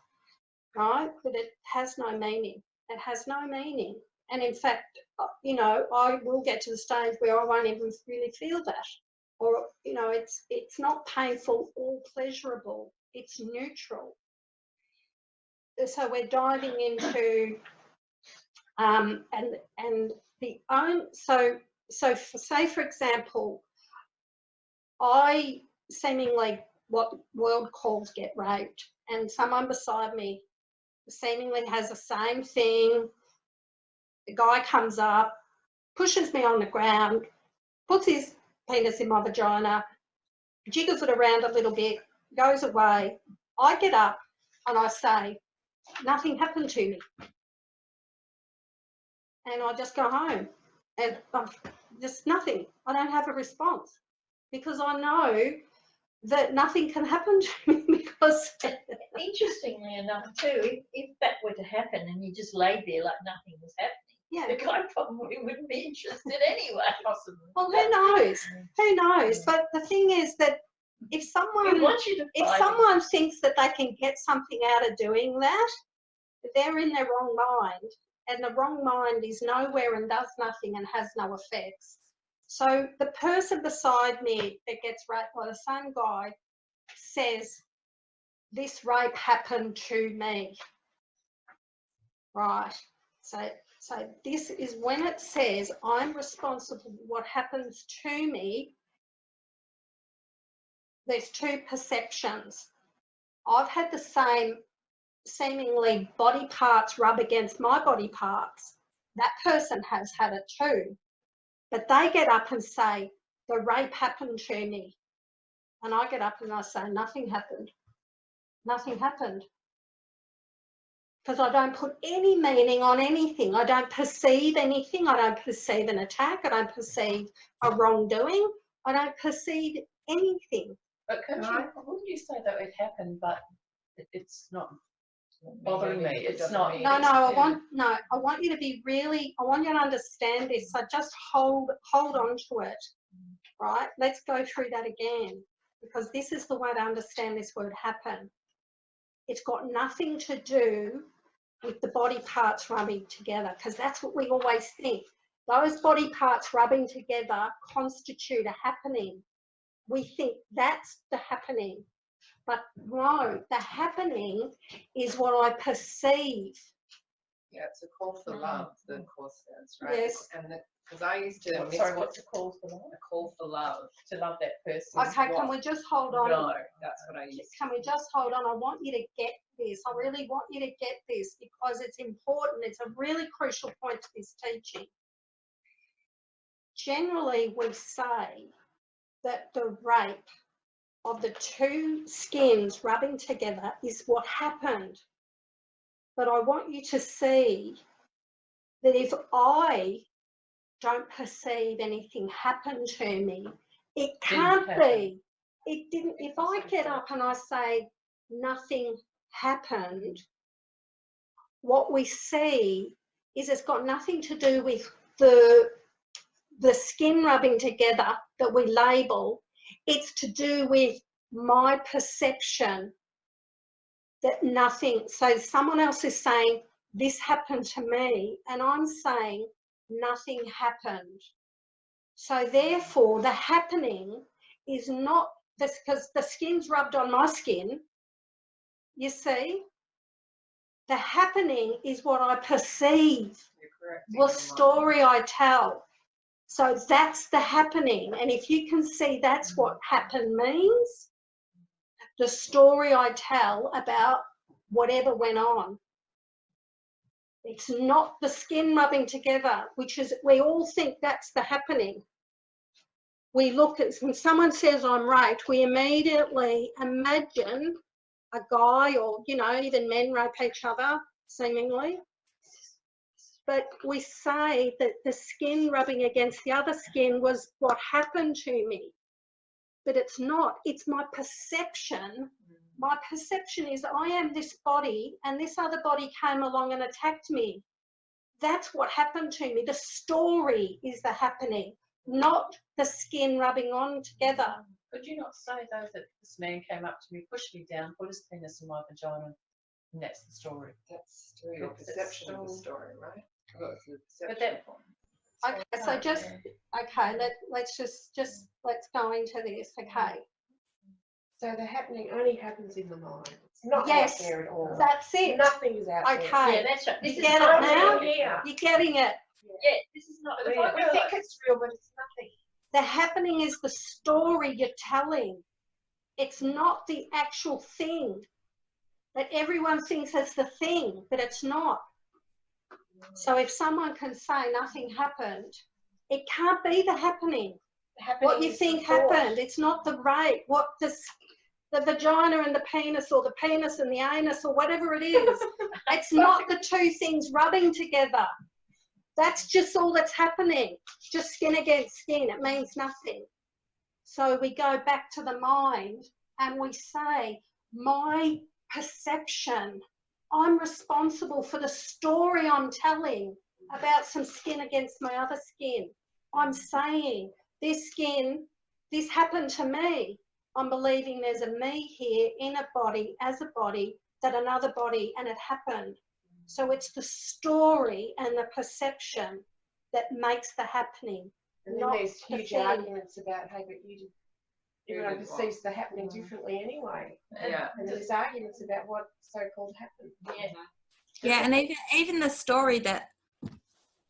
right? But it has no meaning. It has no meaning. And in fact, I will get to the stage where I won't even really feel that. Or, it's not painful or pleasurable. It's neutral. So we're diving into, say for example, I seemingly what world calls get raped, and someone beside me seemingly has the same thing. The guy comes up, pushes me on the ground, puts his penis in my vagina, jiggles it around a little bit, goes away. I get up and I say, nothing happened to me. And I just go home and just nothing. I don't have a response because I know that nothing can happen to me because... Interestingly enough too, if that were to happen and you just laid there like nothing was happening, the guy probably wouldn't be interested anyway. Possibly. Well, who knows? Who knows? But the thing is that if We someone want you to if find someone thinks that they can get something out of doing that, they're in their wrong mind, and the wrong mind is nowhere and does nothing and has no effects. So the person beside me that gets raped by the same guy says, this rape happened to me, right? So this is when it says I'm responsible for what happens to me. There's two perceptions. I've had the same seemingly body parts rub against my body parts. That person has had it too. But they get up and say, the rape happened to me. And I get up and I say, nothing happened. Nothing happened. Because I don't put any meaning on anything. I don't perceive anything. I don't perceive an attack. I don't perceive a wrongdoing. I don't perceive anything. But wouldn't you say that it happened, but it's not bothering me? It's not. No, I want you to be really, I want you to understand this. So just hold on to it, right? Let's go through that again, because this is the way to understand this word happen. It's got nothing to do with the body parts rubbing together, because that's what we always think. Those body parts rubbing together constitute a happening. We think that's the happening. But no, the happening is what I perceive. Yeah, it's a call for love, the course says, right? Yes. And because I used to what's a call for love? A call for love. To love that person. Okay, can we just hold on? No, that's what I used to. Can we just hold on? I want you to get this. I really want you to get this, because it's important. It's a really crucial point to this teaching. Generally, we say that the rape of the two skins rubbing together is what happened. But I want you to see that if I don't perceive anything happen to me, it can't be. It didn't. If I get up and I say nothing happened, what we see is it's got nothing to do with the skin rubbing together that we label. It's to do with my perception that nothing, so someone else is saying, this happened to me, and I'm saying nothing happened. So therefore, the happening is not this, because the skin's rubbed on my skin, you see? The happening is what I perceive, the story I tell. So that's the happening. And if you can see that's what happen means, the story I tell about whatever went on. It's not the skin rubbing together, which is, we all think that's the happening. We look at, when someone says I'm raped, we immediately imagine a guy, or, you know, even men rape each other, seemingly. But we say that the skin rubbing against the other skin was what happened to me. But it's not. It's my perception. My perception is I am this body and this other body came along and attacked me. That's what happened to me. The story is the happening, not the skin rubbing on together. Could you not say, though, that this man came up to me, pushed me down, put his penis in my vagina, and that's the story? That's your perception of the story, right? But that Okay, so just, okay, let's let's go into this, okay. So the happening only happens in the mind. It's not Yes, out there at all. that's it. Nothing is out there. Okay. Yeah, that's right. You This get is it now? here. You're getting it. Yeah, this is not But real. we think it's real, but it's nothing. The happening is the story you're telling. It's not the actual thing that everyone thinks is the thing, but it's not. So if someone can say nothing happened, it can't be the happening. What you think happened, it's not the rape. What the vagina and the penis, or the penis and the anus, or whatever it is. It's not the two things rubbing together. That's just all that's happening. Just skin against skin. It means nothing. So we go back to the mind and we say, my perception, I'm responsible for the story I'm telling about some skin against my other skin. I'm saying this skin, this happened to me. I'm believing there's a me here in a body, as a body, that another body, and it happened. So it's the story and the perception that makes the happening. And then not there's the huge thing. arguments about, hey, but you everyone perceives the happening differently anyway. Yeah. And there's arguments about what so-called happened. Yeah. Yeah, and even the story that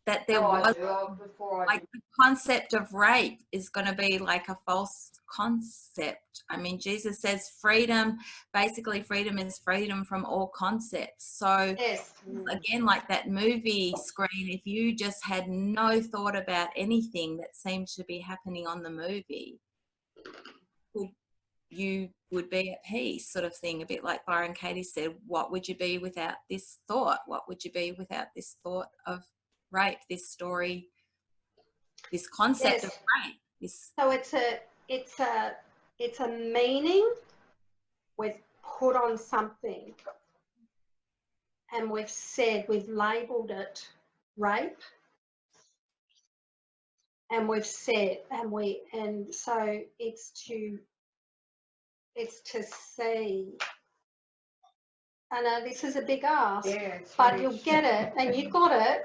there Oh, I was, do. Before I like the concept of rape is going to be like a false concept. I mean, Jesus says freedom, basically freedom is freedom from all concepts. So Yes. again, like that movie screen, if you just had no thought about anything that seemed to be happening on the movie, you would be at peace, sort of thing, a bit like Byron Katie said, what would you be without this thought? What would you be without this thought of rape, this story, this concept of rape? So it's a meaning we've put on something, and we've labelled it rape, and we've said, and so it's to see. I know this is a big ask, but you'll get it, and you got it,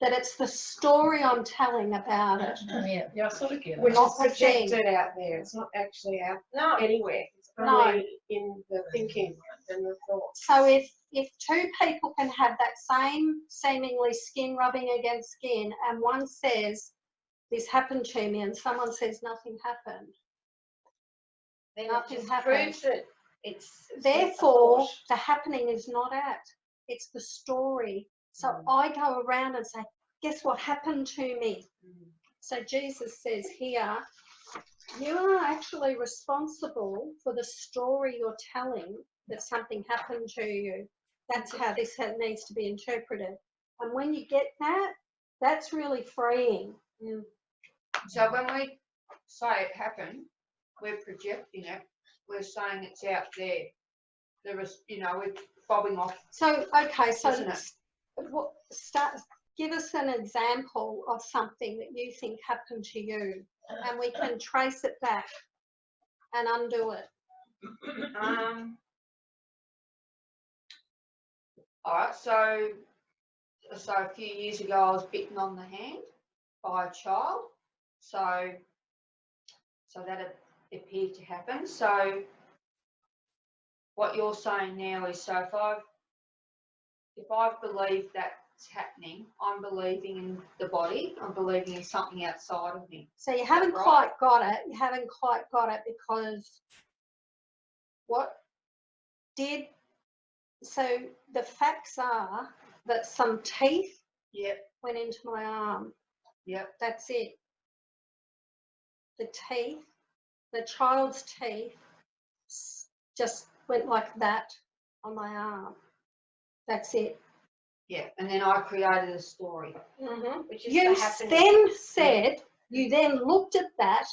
that it's the story I'm telling about it. Yeah, I sort of get it. Which is Not the thing. projected out there. It's not actually out anywhere. It's No. only in the thinking and the thoughts. So if two people can have that same seemingly skin rubbing against skin, and one says, this happened to me, and someone says nothing happened, Then nothing it just happened. proves that it's Therefore, the happening is not at, it's the story. So I go around and say, guess what happened to me? So Jesus says here, you are actually responsible for the story you're telling that something happened to you. That's how this needs to be interpreted. And when you get that, that's really freeing. So when we say it happened, we're projecting it. We're saying it's out there. There is, we're fobbing off. So, okay, so isn't it? give us an example of something that you think happened to you, and we can trace it back and undo it. All right, so a few years ago, I was bitten on the hand by a child. So that appeared to happen. So what you're saying now is, so if I've believed that's happening, I'm believing in the body, I'm believing in something outside of me. So you haven't quite got it. You haven't quite got it because so the facts are that some teeth went into my arm. Yep. That's it. The teeth, the child's teeth just went like that on my arm. That's it. Yeah, and then I created a story. Which is You the happening. then said, you then looked at that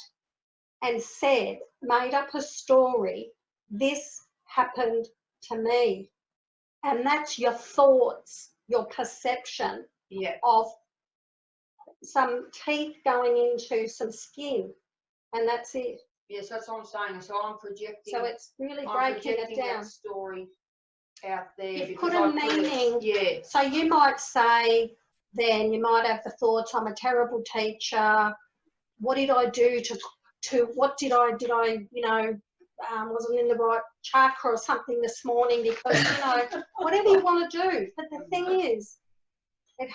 and said, made up a story, this happened to me. And that's your thoughts, your perception of some teeth going into some skin. And that's it. Yes, that's what I'm saying. So I'm projecting. So it's really breaking it down. That story out there. You put a meaning. Yeah. So you might say, then you might have the thoughts, I'm a terrible teacher. What did I do wasn't in the right chakra or something this morning, because, whatever you want to do. But the thing is, it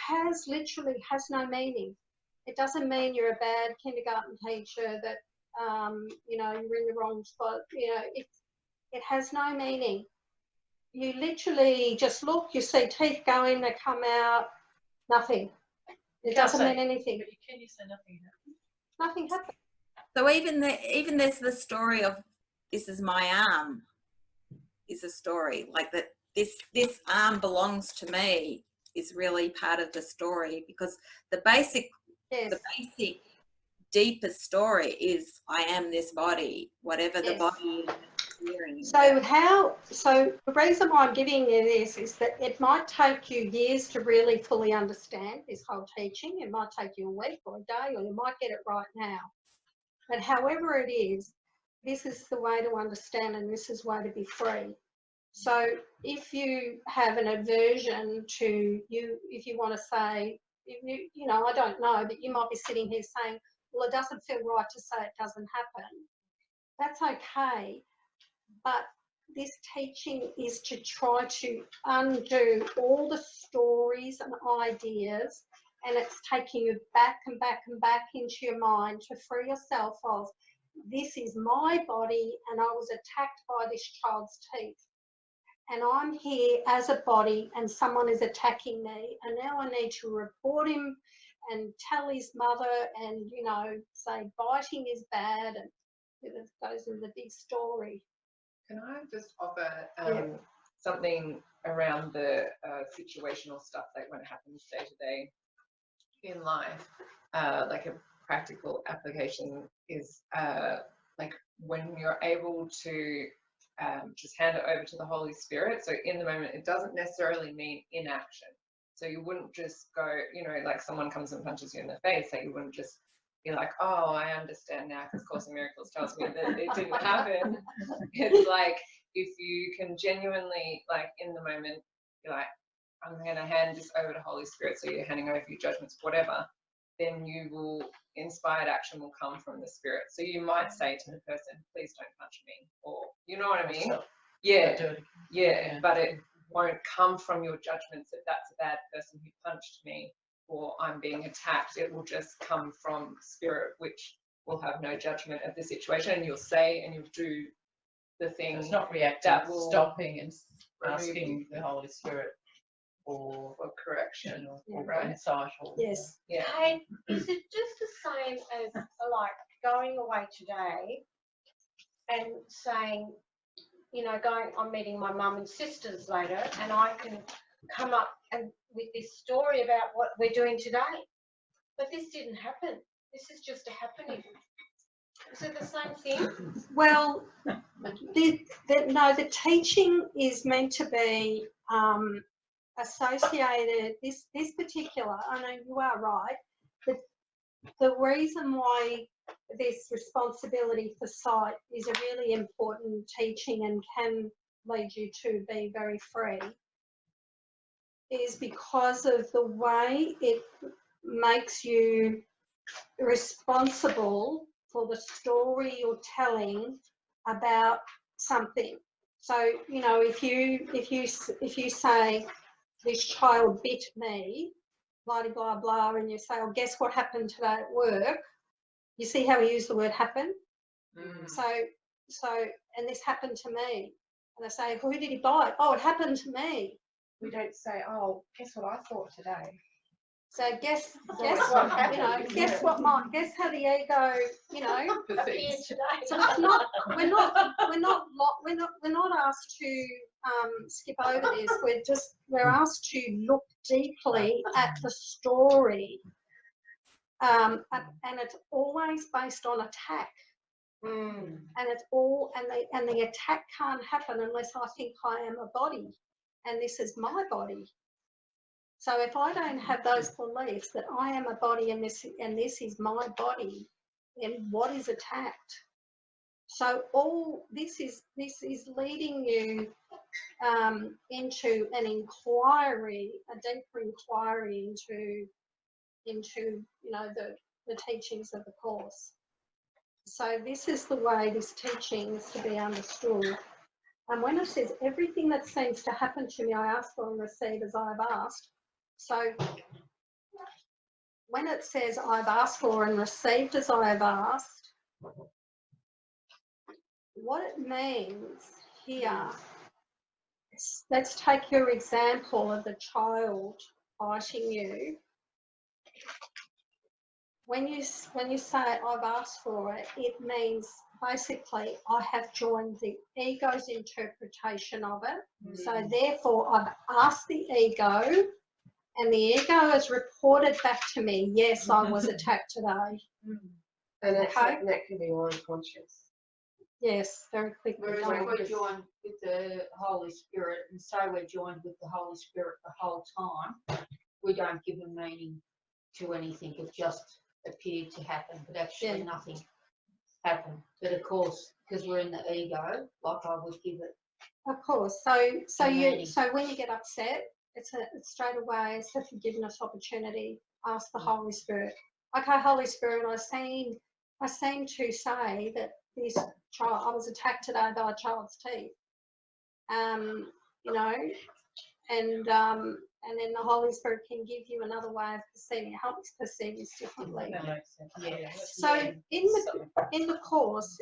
literally has no meaning. It doesn't mean you're a bad kindergarten teacher, that, you're in the wrong spot. It has no meaning. You literally just look, you see teeth go in, they come out, nothing. It doesn't mean anything. But can you say nothing happened? Nothing happened. So even there's the story of, this is my arm, is a story. Like that this arm belongs to me is really part of the story, because the basic deepest story is, I am this body, whatever the body is experiencing. So the reason why I'm giving you this is that it might take you years to really fully understand this whole teaching. It might take you a week or a day, or you might get it right now. But however it is, this is the way to understand and this is the way to be free. So if you have an aversion to you, if you want to say, you know, I don't know, but you might be sitting here saying, well, it doesn't feel right to say it doesn't happen. That's okay. But this teaching is to try to undo all the stories and ideas, and it's taking you back and back and back into your mind to free yourself of, this is my body and I was attacked by this child's teeth. And I'm here as a body and someone is attacking me, and now I need to report him and tell his mother and, you know, say biting is bad, and it goes in the big story. Can I just offer something around the situational stuff that when it happens day to day in life, like a practical application is like when you're able to just hand it over to the Holy Spirit. So in the moment, it doesn't necessarily mean inaction. So you wouldn't just go, you know, like someone comes and punches you in the face, that you wouldn't just be like, oh, I understand now because Course in Miracles tells me that it didn't happen. It's like, if you can genuinely, like in the moment, you're like, I'm going to hand this over to Holy Spirit, so you're handing over your judgments, whatever, then you will, inspired action will come from the Spirit. So you might say to the person, please don't punch me, or, you know what I mean? Yeah, but it won't come from your judgments that that's a bad person who punched me, or I'm being attacked. It will just come from Spirit, which will have no judgment of the situation, and you'll say and you'll do the thing. It's not reacting, that will stopping and asking the Holy Spirit for correction or right? insight. Or, yes. Yeah. Hey, is it just the same as like going away today and saying, you know, I'm meeting my mum and sisters later, and I can come up and with this story about what we're doing today, but this didn't happen. This is just a happening. Is it the same thing? Well, no, the teaching is meant to be associated, this particular, I know you are right, the reason why this responsibility for sight is a really important teaching and can lead you to be very free is because of the way it makes you responsible for the story you're telling about something. So, you know, if you say this child bit me, blah blah blah, and you say, "Oh, guess what happened today at work?" You see how we use the word "happen." So, and this happened to me, and I say, "Who did he bite?" "Oh, it happened to me." We don't say, "Oh, guess what I thought today." So guess what, you know, guess how the ego, you know, appears today. So it's not, we're not asked to skip over this. We're asked to look deeply at the story, and it's always based on attack. And it's all, and the attack can't happen unless I think I am a body, and this is my body. So if I don't have those beliefs that I am a body and this is my body, then what is attacked? So all this is leading you into an inquiry, a deeper inquiry into you know the teachings of the Course. So this is the way this teaching is to be understood. And when it says everything that seems to happen to me, I ask for and receive as I have asked. So when it says I've asked for and received as I have asked, what it means here, let's take your example of the child biting you. When you say I've asked for it, it means basically I have joined the ego's interpretation of it. So therefore I've asked the ego, and the ego has reported back to me, yes, I was attacked today. And that can be unconscious. Yes, very quickly. Whereas if we're joined with the Holy Spirit, and say we're joined with the Holy Spirit the whole time, we don't give a meaning to anything. It just appeared to happen, but actually nothing happen. But of course, because we're in the ego, like I would give it. Of course. So when you get upset, it's straight away, it's a forgiveness opportunity. Ask the Holy Spirit. Okay, Holy Spirit, I seem to say that this child, I was attacked today by a child's teeth. You know, and then the Holy Spirit can give you another way of perceiving. Help us perceive this differently. That makes sense. Yeah. So in the course,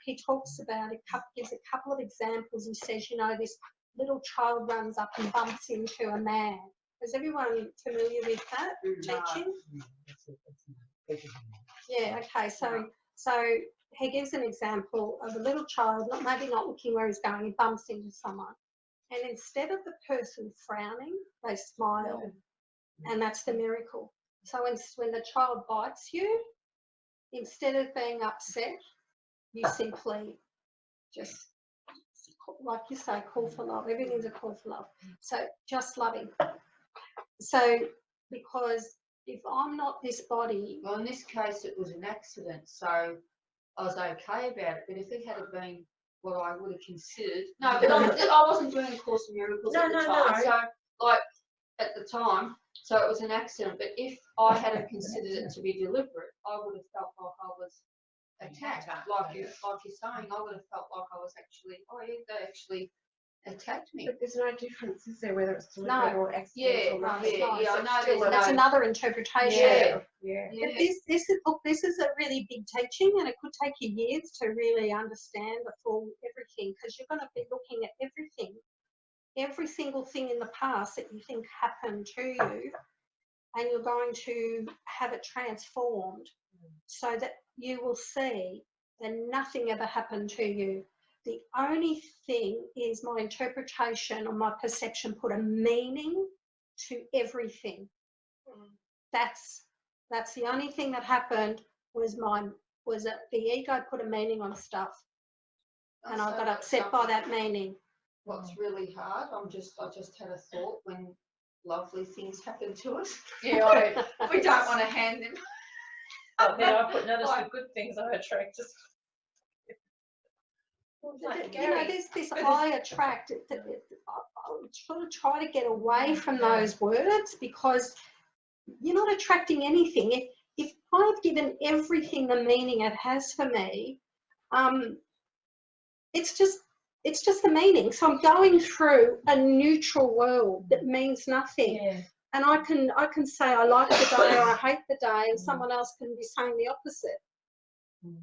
he talks about gives a couple of examples. He says, you know, this little child runs up and bumps into a man. Is everyone familiar with that teaching? Yeah. Okay. So he gives an example of a little child, maybe not looking where he's going, he bumps into someone. And instead of the person frowning, they smile. And that's the miracle. So when the child bites you, instead of being upset, you simply just, like you say, call for love. Everything's a call for love. So just loving. So because if I'm not this body... Well, in this case, it was an accident. So I was okay about it. But if it had been what I would have considered... No, but I wasn't doing A Course in Miracles at the time. So, like, at the time, so it was an accident. But if I hadn't considered it to be deliberate, I would have felt like I was attacked. Like you're saying, I would have felt like I was actually, oh yeah, they actually attacked me. But there's no difference, is there, whether it's deliberate or accidental? I know. That's another interpretation. Yeah. But this is a really big teaching, and it could take you years to really understand the full everything, because you're going to be looking at every single thing in the past that you think happened to you, and you're going to have it transformed so that you will see that nothing ever happened to you. The only thing is my interpretation or my perception put a meaning to everything. That's the only thing that happened was that the ego put a meaning on stuff, and I got upset by that meaning. What's really hard, I just had a thought when lovely things happen to us. Yeah, we don't want to hand them. Oh, then I put notice the good things I attract. You know, there's this I attract. I sort of try to get away from those words, because you're not attracting anything. If I've given everything the meaning it has for me, it's just the meaning. So I'm going through a neutral world that means nothing. Yeah. And I can say I like the day or I hate the day, and someone else can be saying the opposite.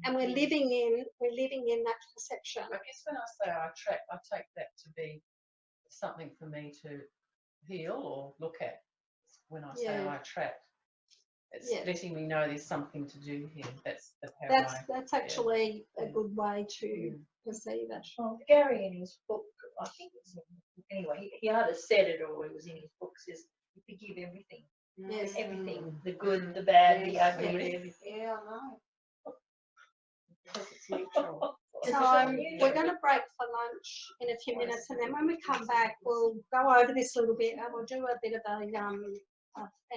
And we're living in that perception. I guess when I say I attract, I take that to be something for me to heal or look at. When I say I attract, it's letting me know there's something to do here. That's actually a good way to perceive it. Well, Gary in his book, I think it's anyway, he either said it or it was in his book, says you forgive everything. Yes. Everything, the good, the bad, the ugly, everything. Yeah, I know. Because it's neutral. So we're going to break for lunch in a few minutes, and then when we come back, we'll go over this a little bit, and we'll do a bit of an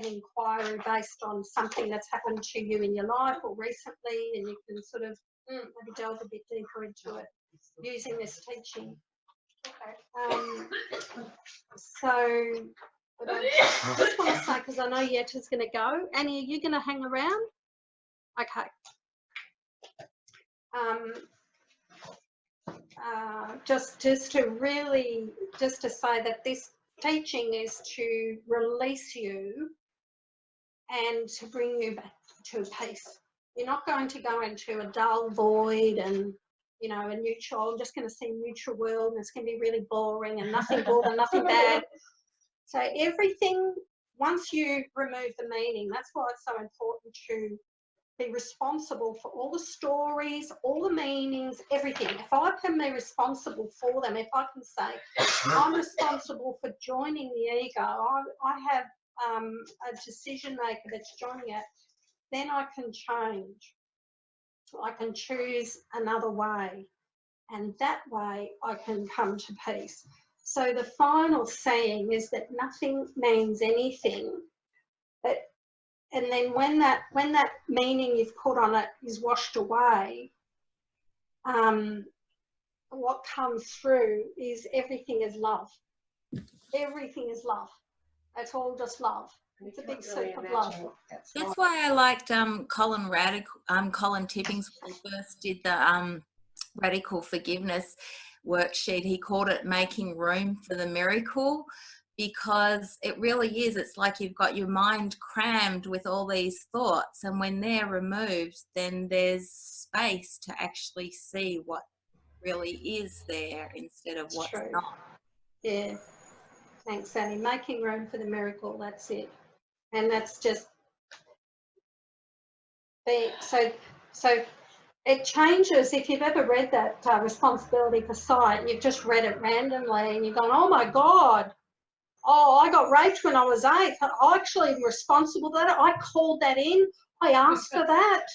inquiry based on something that's happened to you in your life or recently, and you can sort of maybe delve a bit deeper into it using this teaching. Okay. So, but I just want to say, because I know Yetta's going to go. Annie, are you going to hang around? Okay. Just to say that this teaching is to release you and to bring you back to peace. You're not going to go into a dull void and, you know, a neutral. I'm just going to see a neutral world, and it's going to be really boring and nothing good and nothing bad. So everything, once you remove the meaning, that's why it's so important to be responsible for all the stories, all the meanings, everything. If I can be responsible for them, if I can say I'm responsible for joining the ego, I have a decision maker that's joining it, then I can change. I can choose another way, and that way I can come to peace. So the final saying is that nothing means anything, and then when that meaning you've put on it is washed away, what comes through is everything is love. Everything is love. It's all just love. It's a big soup of love. That's why I liked Colin Tippings when he first did the radical forgiveness worksheet. He called it making room for the miracle, because it really is. It's like you've got your mind crammed with all these thoughts, and when they're removed, then there's space to actually see what really is there instead of what's not. Yeah. Thanks, Sally. Making room for the miracle, that's it. And that's just so it changes. If you've ever read that Responsibility for Sight, you've just read it randomly and you've gone, oh my God, oh, I got raped when I was 8. I actually am responsible for that. I called that in. I asked for that.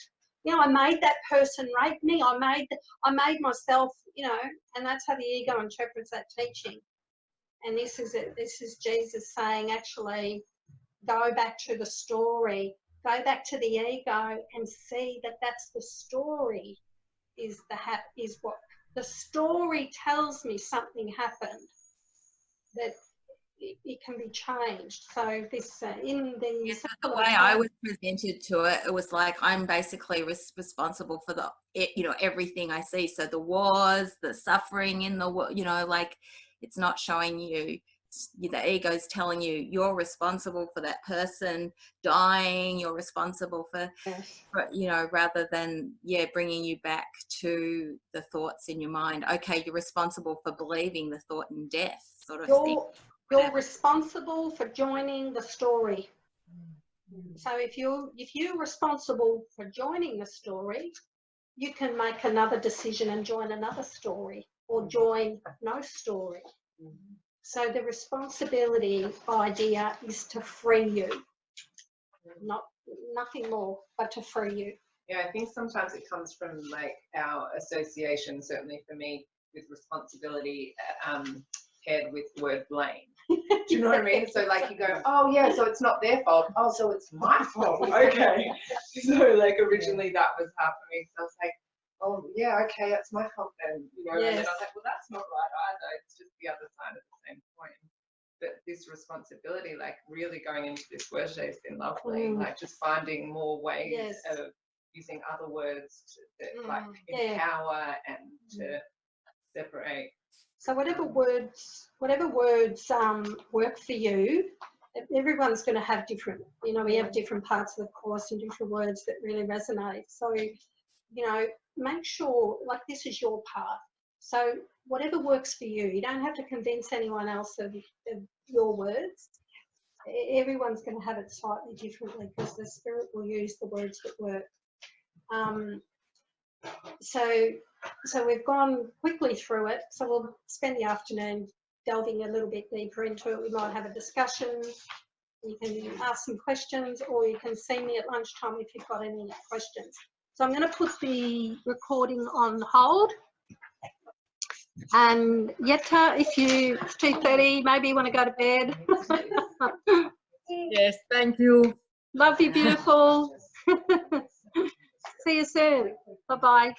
You know, I made that person rape me. I made myself, you know, and that's how the ego interprets that teaching. And this is it. This is Jesus saying, actually, go back to the story. Go back to the ego and see that that's the story. Is what the story tells me something happened, that it can be changed. So this the way I was presented to it, it was like I'm basically responsible for everything I see. So the wars, the suffering in the world, like it's not showing you. The ego's telling you you're responsible for that person dying. You're responsible for rather than bringing you back to the thoughts in your mind. Okay, you're responsible for believing the thought in death, sort of thing. You're responsible for joining the story. So if you're responsible for joining the story, you can make another decision and join another story, or join no story. So the responsibility idea is to free you, nothing more, but to free you. Yeah, I think sometimes it comes from like our association, certainly for me, with responsibility paired with the word blame. Do you know what I mean? So like you go, oh yeah, so it's not their fault. Oh, so it's my fault. Okay. So like originally that was happening. So I was like, oh yeah, okay, it's my fault then. And then I was like, well, that's not right either. It's just the other side of the same coin. But this responsibility, like really going into this worksheet has been lovely. Like just finding more ways of using other words to like empower and to separate. So whatever words work for you, everyone's going to have different. We have different parts of the course and different words that really resonate. So make sure, like, this is your path. So whatever works for you, you don't have to convince anyone else of your words. Everyone's going to have it slightly differently because the spirit will use the words that work. So we've gone quickly through it. So we'll spend the afternoon delving a little bit deeper into it. We might have a discussion. You can ask some questions, or you can see me at lunchtime if you've got any questions. So I'm going to put the recording on hold. And Yetta, if it's 2:30, maybe you want to go to bed. Yes, thank you. Love you, beautiful. See you soon. Bye-bye.